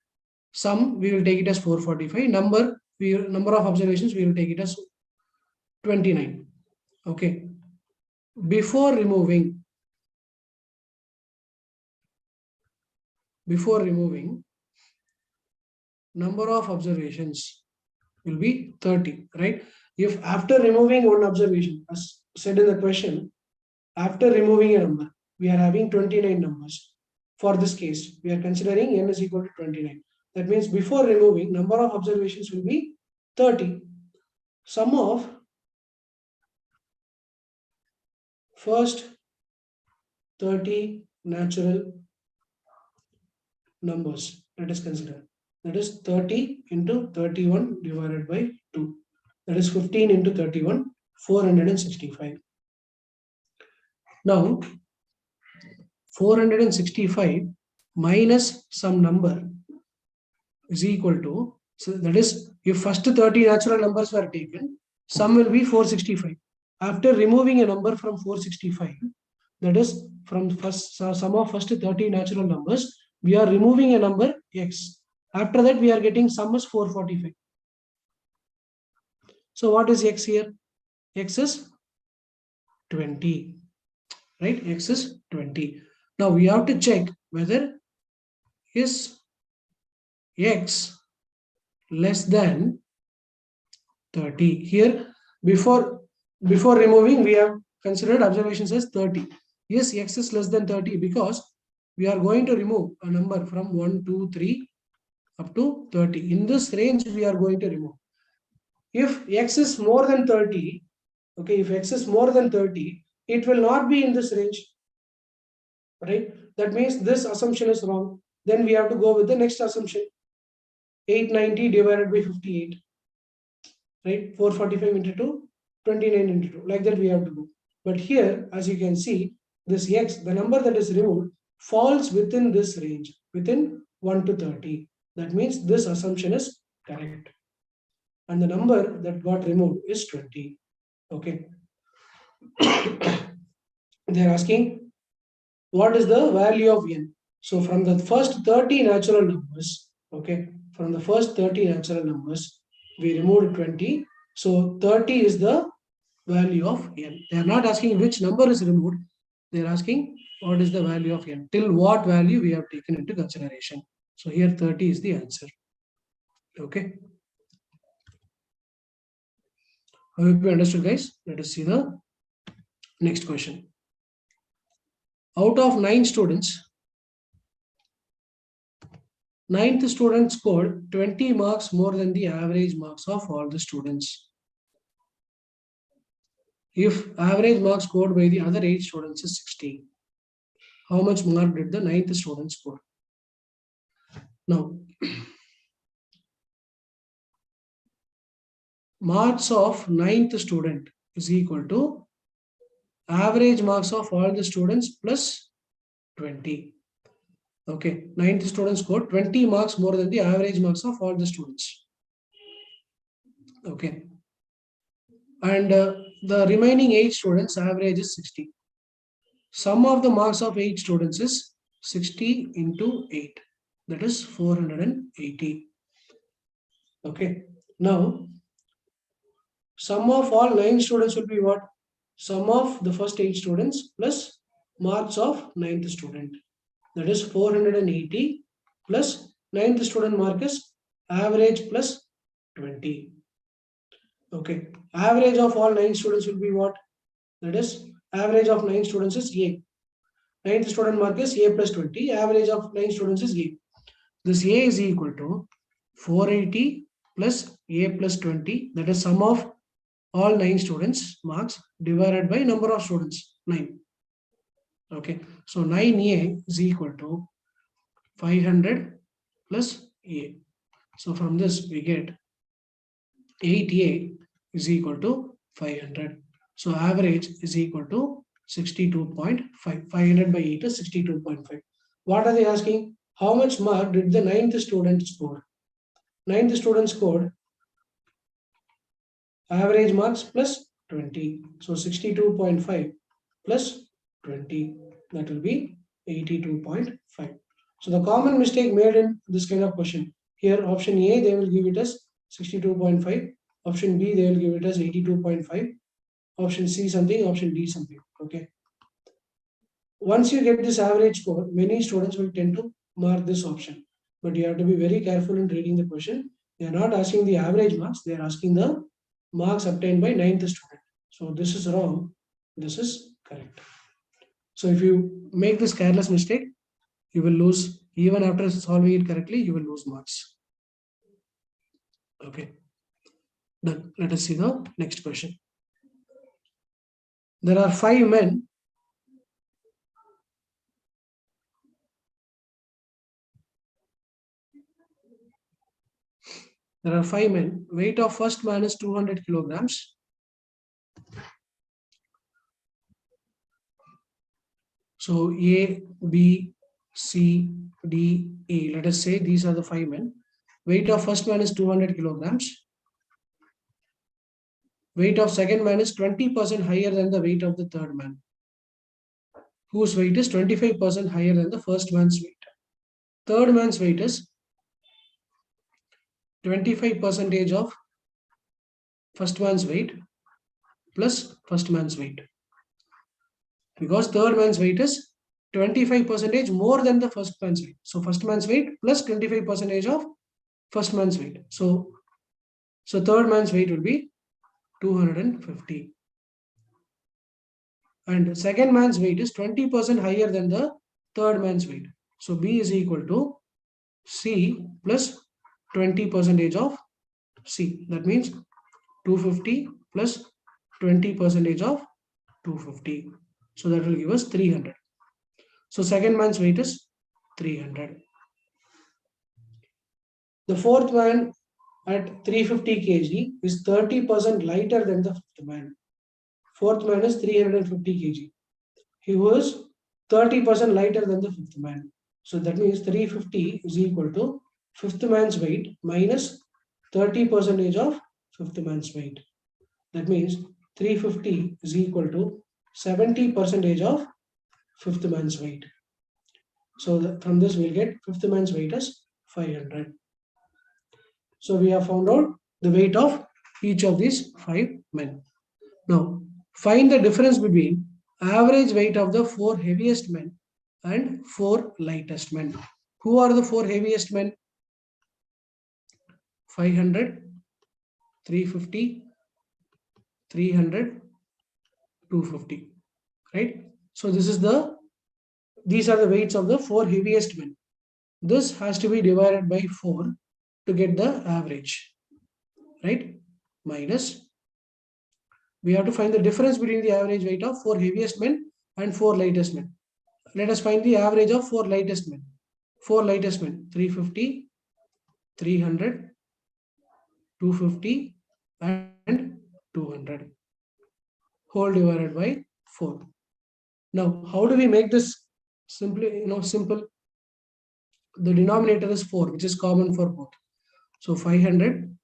sum we will take it as 445. Number of observations we will take it as 29. Okay. Before removing number of observations will be 30, right? If after removing one observation, as said in the question, after removing a number, we are having 29 numbers. For this case, we are considering n is equal to 29. That means before removing, number of observations will be 30. Sum of first 30 natural numbers, let us consider. That is 30 into 31 divided by 2. That is 15 into 31, 465. Now, 465 minus some number is equal to, so that is, if first 30 natural numbers were taken, sum will be 465. After removing a number from 465, that is from first sum of first 30 natural numbers, we are removing a number x. After that, we are getting sum as 445. So what is x here? X is 20. Right? X is 20. Now we have to check whether is x less than 30. Here, before removing, we have considered observations as 30. Yes, x is less than 30 because we are going to remove a number from 1, 2, 3 up to 30. In this range, we are going to remove. If x is more than 30, okay, if x is more than 30, it will not be in this range. Right? That means this assumption is wrong. Then we have to go with the next assumption. 890 divided by 58. Right? 445 into 2, 29 into 2. Like that we have to go. But here, as you can see, this x, the number that is removed, falls within this range, within 1 to 30. That means this assumption is correct. And the number that got removed is 20. Okay. They are asking, what is the value of n? So from the first 30 natural numbers, okay, from the first 30 natural numbers, we removed 20. So 30 is the value of n. They are not asking which number is removed. They are asking what is the value of n. Till what value we have taken into consideration. So here 30 is the answer. Okay. I hope you understood, guys. Let us see the next question. Out of 9 students, 9th student scored 20 marks more than the average marks of all the students. If average marks scored by the other 8 students is 60, how much mark did the 9th student score? Now, marks of 9th student is equal to average marks of all the students plus 20. Okay, 9th student scored 20 marks more than the average marks of all the students. Okay, and the remaining 8 students average is 60. Sum of the marks of 8 students is 60 into 8, that is 480. Okay, now sum of all 9 students will be what? Sum of the first 8 students plus marks of 9th student, that is 480 plus 9th student mark is average plus 20. Okay, average of all 9 students will be what? That is average of 9 students is A. 9th student mark is A plus 20. Average of 9 students is A. This A is equal to 480 plus A plus 20. That is sum of all 9 students marks divided by number of students, 9. Okay, so 9A is equal to 500 plus A. So from this we get 8A is equal to 500. So average is equal to 62.5. 500 by 8 is 62.5. What are they asking? How much mark did the 9th student score? 9th student scored average marks plus 20. So 62.5 plus 20, that will be 82.5. So the common mistake made in this kind of question, here option A they will give it as 62.5, option B they will give it as 82.5, option C something, option D something. Okay. Once you get this average score, many students will tend to mark this option. But you have to be very careful in reading the question. They are not asking the average marks, they are asking the marks obtained by 9th student. So this is wrong, this is correct. So if you make this careless mistake, you will lose, even after solving it correctly, you will lose marks. Okay. Then let us see the next question. There are 5 men. There are 5 men. Weight of first man is 200 kilograms. So A, B, C, D, E. Let us say these are the 5 men. Weight of first man is 200 kilograms. Weight of second man is 20% higher than the weight of the third man, whose weight is 25% higher than the first man's weight. Third man's weight is 25% of first man's weight plus first man's weight. Because third man's weight is 25% more than the first man's weight. So first man's weight plus 25% of first man's weight. So third man's weight will be 250. And second man's weight is 20% higher than the third man's weight. So B is equal to C plus 20% of C. That means 250 plus 20% of 250. So that will give us 300. So second man's weight is 300. The fourth man at 350 kg is 30% lighter than the fifth man. Fourth man is 350 kg. He was 30% lighter than the fifth man. So that means 350 is equal to fifth man's weight minus 30% of fifth man's weight. That means 350 is equal to 70% of fifth man's weight. So from this we'll get fifth man's weight as 500. So we have found out the weight of each of these 5 men. Now find the difference between average weight of the 4 heaviest men and 4 lightest men. Who are the 4 heaviest men? 500, 350, 300, 250. Right? So these are the weights of the 4 heaviest men. This has to be divided by 4 to get the average. Right? Minus We have to find the difference between the average weight of 4 heaviest men and 4 lightest men. Let us find the average of 4 lightest men. 4 lightest men, 350, 300, 250 and 200 whole divided by 4. Now, how do we make this simply, simple? The denominator is 4, which is common for both. So 500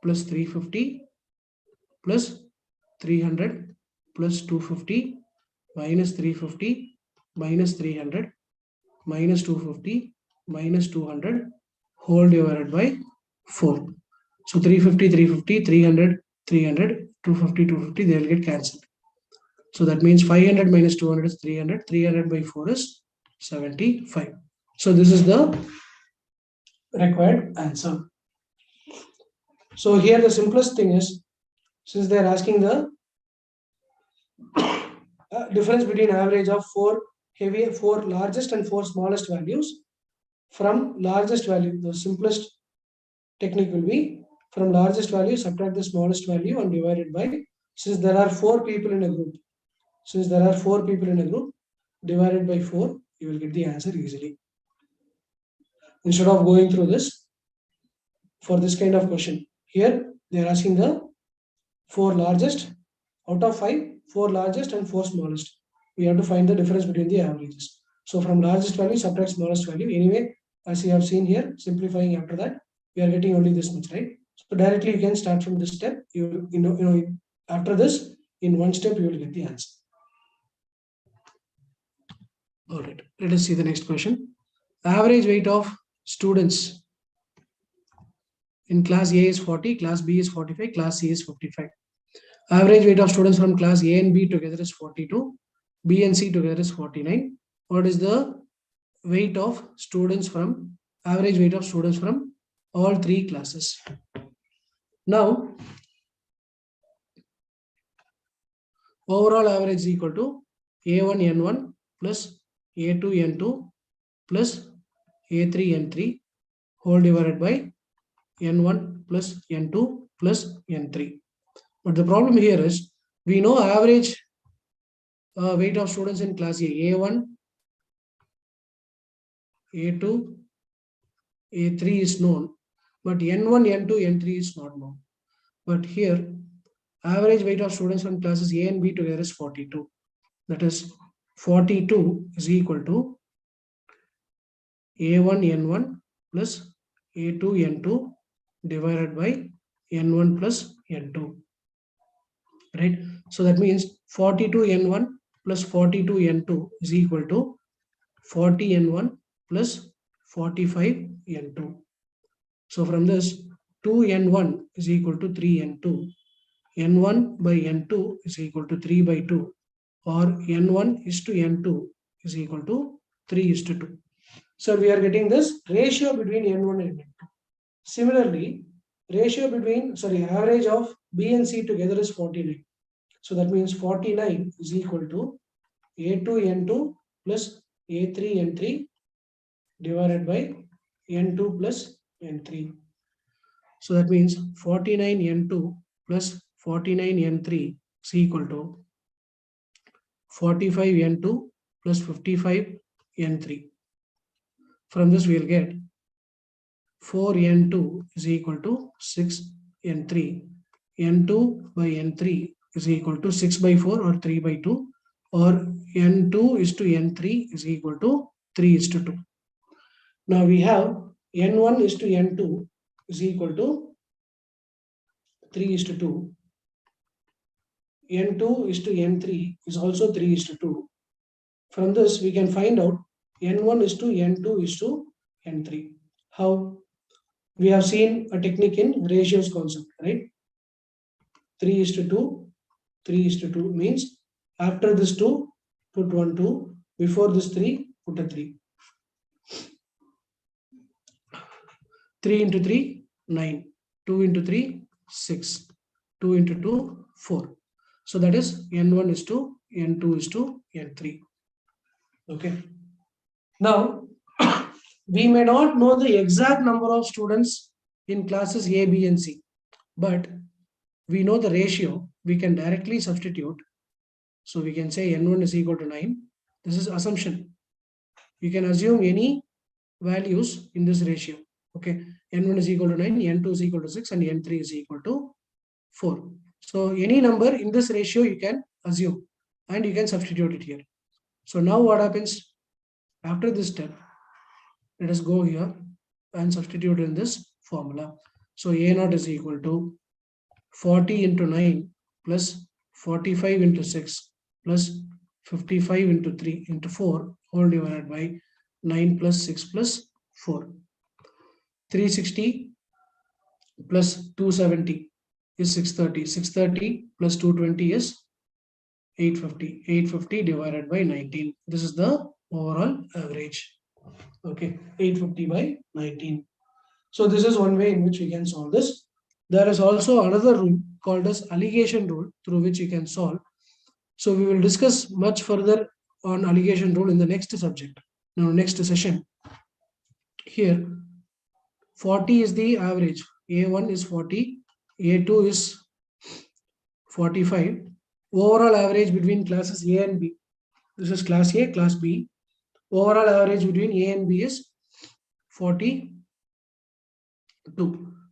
plus 350 plus 300 plus 250 minus 350 minus 300 minus 250 minus 200 whole divided by 4. So 350, 350, 300, 300, 250, 250, they will get cancelled. So that means 500 minus 200 is 300. 300 by 4 is 75. So this is the required answer. So here the simplest thing is, since they are asking the difference between average of 4 largest and 4 smallest values, from largest value, the simplest technique will be from largest value subtract the smallest value and divide it by, since there are 4 people in a group, divided by 4, you will get the answer easily. Instead of going through this for this kind of question, here they are asking the 4 largest out of 5, 4 largest and 4 smallest. We have to find the difference between the averages. So from largest value subtract smallest value. Anyway, as you have seen here, simplifying after that, we are getting only this much, right? So directly you can start from this step. You know after this, in one step you will get the answer. All right, let us see the next question. Average weight of students in class A is 40, class B is 45, class C is 55. Average weight of students from class A and B together is 42, B and C together is 49. What is the weight of students from, average weight of students from all 3 classes? Now, overall average is equal to A1N1 plus A2N2 plus A3N3 whole divided by N1 plus N2 plus N3. But the problem here is, we know average weight of students in class A, A1, A2, A3 is known, but N1, N2, N3 is not known. But here, average weight of students from classes A and B together is 42. That is, 42 is equal to A1, N1 plus A2, N2 divided by N1 plus N2. Right? So that means 42N1 plus 42N2 is equal to 40N1 plus 45N2. So from this, 2N1 is equal to 3N2. N1 by N2 is equal to 3 by 2, or N1 is to N2 is equal to 3 is to 2. So we are getting this ratio between N1 and N2. Similarly, average of B and C together is 49. So that means 49 is equal to A2N2 plus A3N3 divided by N2 plus N3. So that means 49N2 plus 49N3 is equal to 45N2 plus 55N3. From this we will get 4N2 is equal to 6N3. N2 by N3 is equal to 6 by 4 or 3 by 2, or N2 is to N3 is equal to 3 is to 2. Now we have N1 is to N2 is equal to 3 is to 2. N2 is to N3 is also 3 is to 2. From this we can find out N1 is to N2 is to N3. How? We have seen a technique in ratios concept, right? 3 is to 2, 3 is to 2 means after this 2, put 1 2, before this 3, put a 3. 3 into 3, 9. 2 into 3, 6. 2 into 2, 4. So that is N1 is to N2 is to N3. Okay. Now, we may not know the exact number of students in classes A, B, and C, but we know the ratio. we can directly substitute. So we can say N1 is equal to 9. This is assumption. You can assume any values in this ratio. Okay, N1 is equal to 9, N2 is equal to 6, and N3 is equal to 4. So any number in this ratio you can assume and you can substitute it here. So now what happens after this step? Let us go here and substitute in this formula. So A0 is equal to 40 into 9 plus 45 into 6 plus 55 into 3 into 4 whole divided by 9 plus 6 plus 4. 360 plus 270 is 630. 630 plus 220 is 850. 850 divided by 19. This is the overall average. Okay, 850 by 19. So this is one way in which we can solve this. There is also another rule called as alligation rule through which you can solve. So we will discuss much further on alligation rule in the next subject. Now, next session. Here, 40 is the average. A1 is 40, A2 is 45. Overall average between classes A and B. This is class A, class B. Overall average between A and B is 42.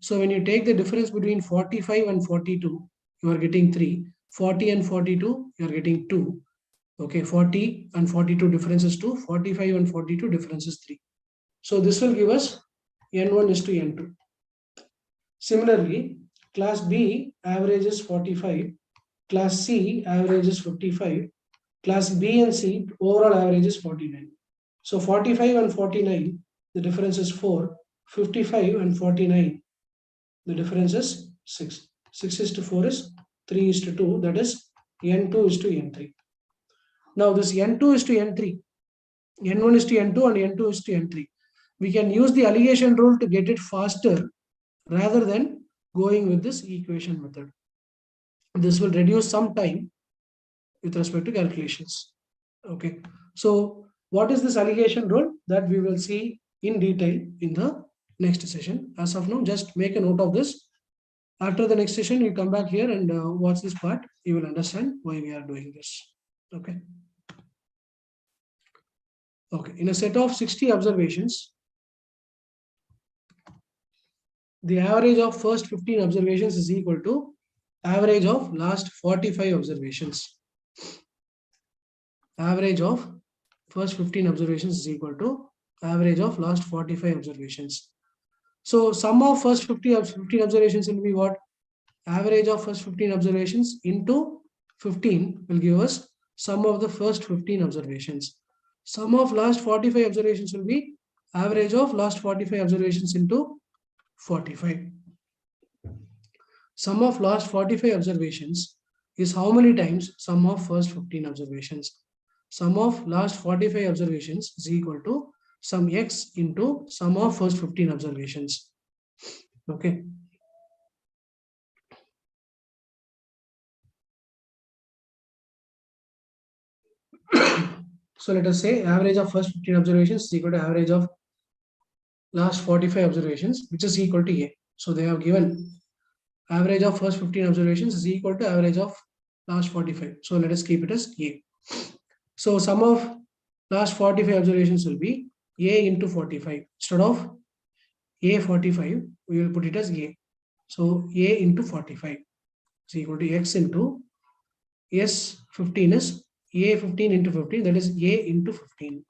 So when you take the difference between 45 and 42, you are getting 3. 40 and 42, you are getting 2. Okay, 40 and 42 difference is 2. 45 and 42 difference is 3. So this will give us N1 is to N2. Similarly, class B average is 45. Class C average is 55. Class B and C overall average is 49. So 45 and 49, the difference is 4. 55 and 49, the difference is 6. 6 is to 4 is 3 is to 2, that is N2 is to N3. Now this N2 is to N3, N1 is to N2 and N2 is to N3. We can use the alligation rule to get it faster rather than going with this equation method. This will reduce some time with respect to calculations. Okay, so what is this alligation rule? That we will see in detail in the next session. As of now, just make a note of this. After the next session, you come back here and watch this part. You will understand why we are doing this. Okay. Okay. In a set of 60 observations, the average of first 15 observations is equal to average of last 45 observations. Average of first 15 observations is equal to average of last 45 observations. So sum of first 15 observations will be what? Average of first 15 observations into 15 will give us sum of the first 15 observations. Sum of last 45 observations will be average of last 45 observations into 45. Sum of last 45 observations is how many times sum of first 15 observations. Sum of last 45 observations is equal to sum x into sum of first 15 observations. Okay. So let us say average of first 15 observations is equal to average of last 45 observations, which is equal to A. So they have given average of first 15 observations is equal to average of last 45. So let us keep it as A. So sum of last 45 observations will be A into 45. Instead of A 45, we will put it as A. So A into 45 is equal to X into S 15 is A 15 into 15, that is A into 15.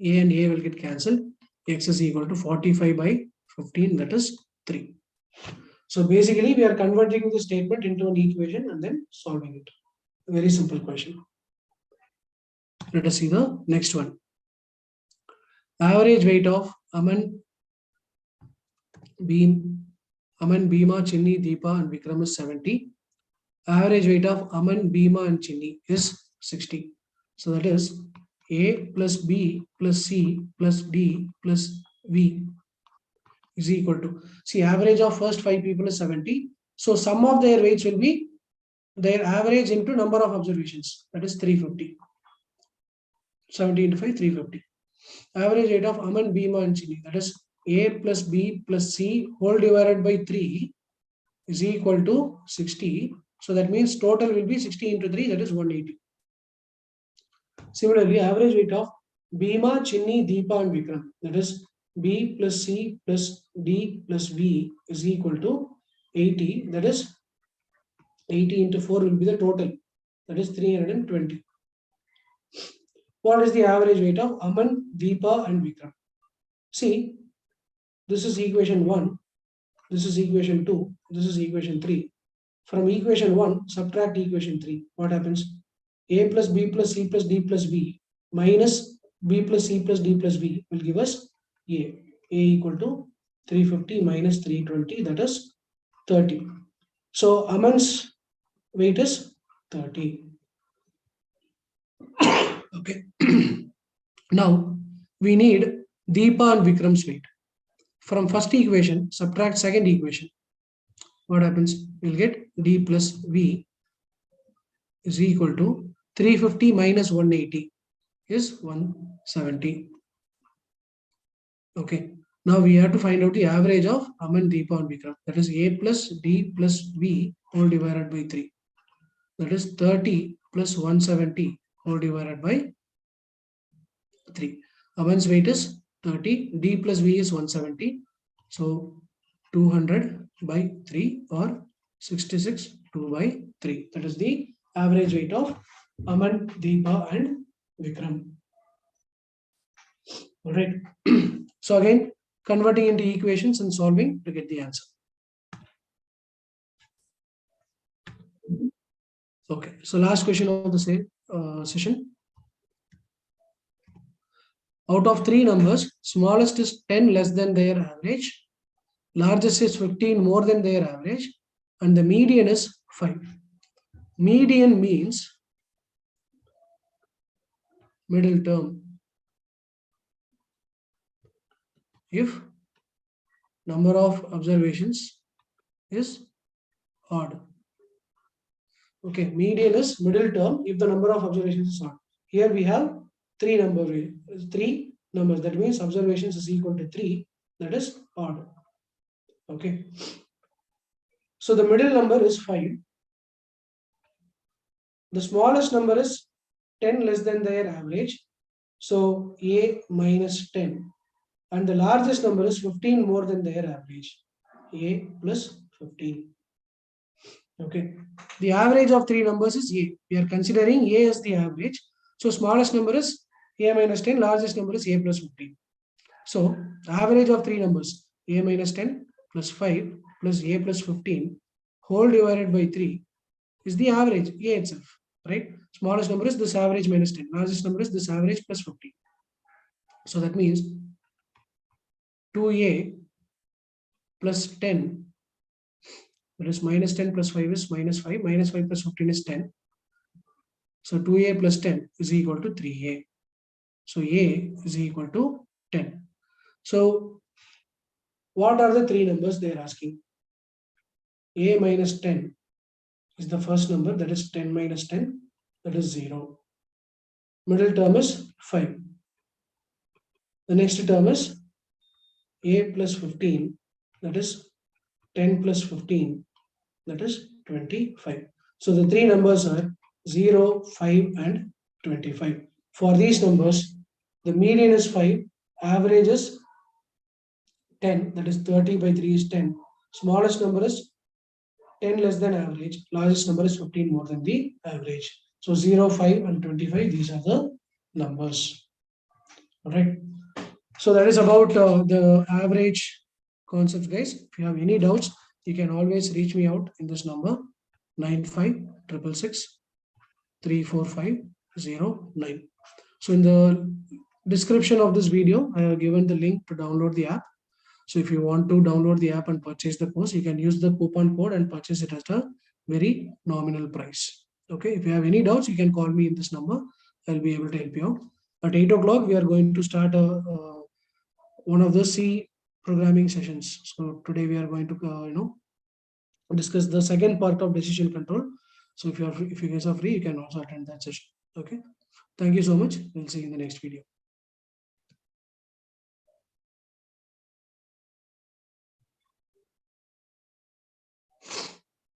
A and A will get cancelled. X is equal to 45 by 15, that is 3. So basically, we are converting the statement into an equation and then solving it. A very simple question. Let us see the next one. Average weight of Aman, Bhima, Chinni, Deepa, and Vikram is 70. Average weight of Aman, Bhima, and Chinni is 60. So that is A plus B plus C plus D plus V is equal to, see, average of first 5 people is 70. So sum of their weights will be their average into number of observations, that is 350. 70 into 5, 350. Average weight of Aman, Bhima, and Chinni, that is A plus B plus C whole divided by 3 is equal to 60. So that means total will be 60 into 3, that is 180. Similarly, average weight of Bhima, Chinni, Deepa and Vikram, that is B plus C plus D plus V is equal to 80. That is 80 into 4 will be the total. That is 320. What is the average weight of Aman, Deepa and Vikram? See, this is equation 1, this is equation 2, this is equation 3. From equation 1, subtract equation 3. What happens? A plus B plus C plus D plus V minus B plus C plus D plus V will give us A. A equal to 350 minus 320, that is 30. So Aman's weight is 30. Okay. Now we need Deepa and Vikram's weight. From first equation, subtract second equation. What happens? We'll get D plus V is equal to 350 minus 180 is 170. Okay. Now we have to find out the average of Aman, Deepa and Vikram. That is A plus D plus V whole divided by 3. That is 30 plus 170 whole divided by 3. Aman's weight is 30. D plus V is 170. So 200 by 3 or 66 2 by 3. That is the average weight of Aman, Deepa and Vikram. Alright. So again, converting into equations and solving to get the answer. Okay. So last question of the session. Out of 3 numbers, smallest is 10 less than their average, largest is 15 more than their average, and the median is 5. Median means middle term. If number of observations is odd. Okay, median is middle term if the number of observations is odd. Here we have 3 numbers. That means observations is equal to 3. That is odd. Okay. So the middle number is 5. The smallest number is 10 less than their average. So A minus 10. And the largest number is 15 more than their average. A plus 15. Okay. The average of 3 numbers is A. We are considering A as the average. So smallest number is A minus 10. Largest number is A plus 15. So the average of 3 numbers, A minus 10 plus 5 plus A plus 15 whole divided by 3 is the average, A itself. Right? Smallest number is this average minus 10. Largest number is this average plus 15. So that means 2A plus 10, that is minus 10 plus 5 is minus 5. Minus 5 plus 15 is 10. So 2A plus 10 is equal to 3A. So A is equal to 10. So what are the 3 numbers they are asking? A minus 10 is the first number, that is 10 minus 10, that is 0. Middle term is 5. The next term is A plus 15, that is 10 plus 15, that is 25. So the 3 numbers are 0, 5 and 25. For these numbers, the median is 5, average is 10, that is 30 by 3 is 10. Smallest number is 10 less than average, largest number is 15 more than the average. So 0, 5 and 25, these are the numbers. Alright. So that is about the average concepts, guys. If you have any doubts, you can always reach me out in this number 9566 34509. So in the description of this video, I have given the link to download the app. So if you want to download the app and purchase the course, you can use the coupon code and purchase it at a very nominal price. Okay. If you have any doubts, you can call me in this number. I'll be able to help you out. At 8 o'clock, we are going to start one of the C programming sessions. So today we are going to discuss the second part of decision control. So if you guys are free, you can also attend that session. Okay. Thank you so much. We'll see you in the next video.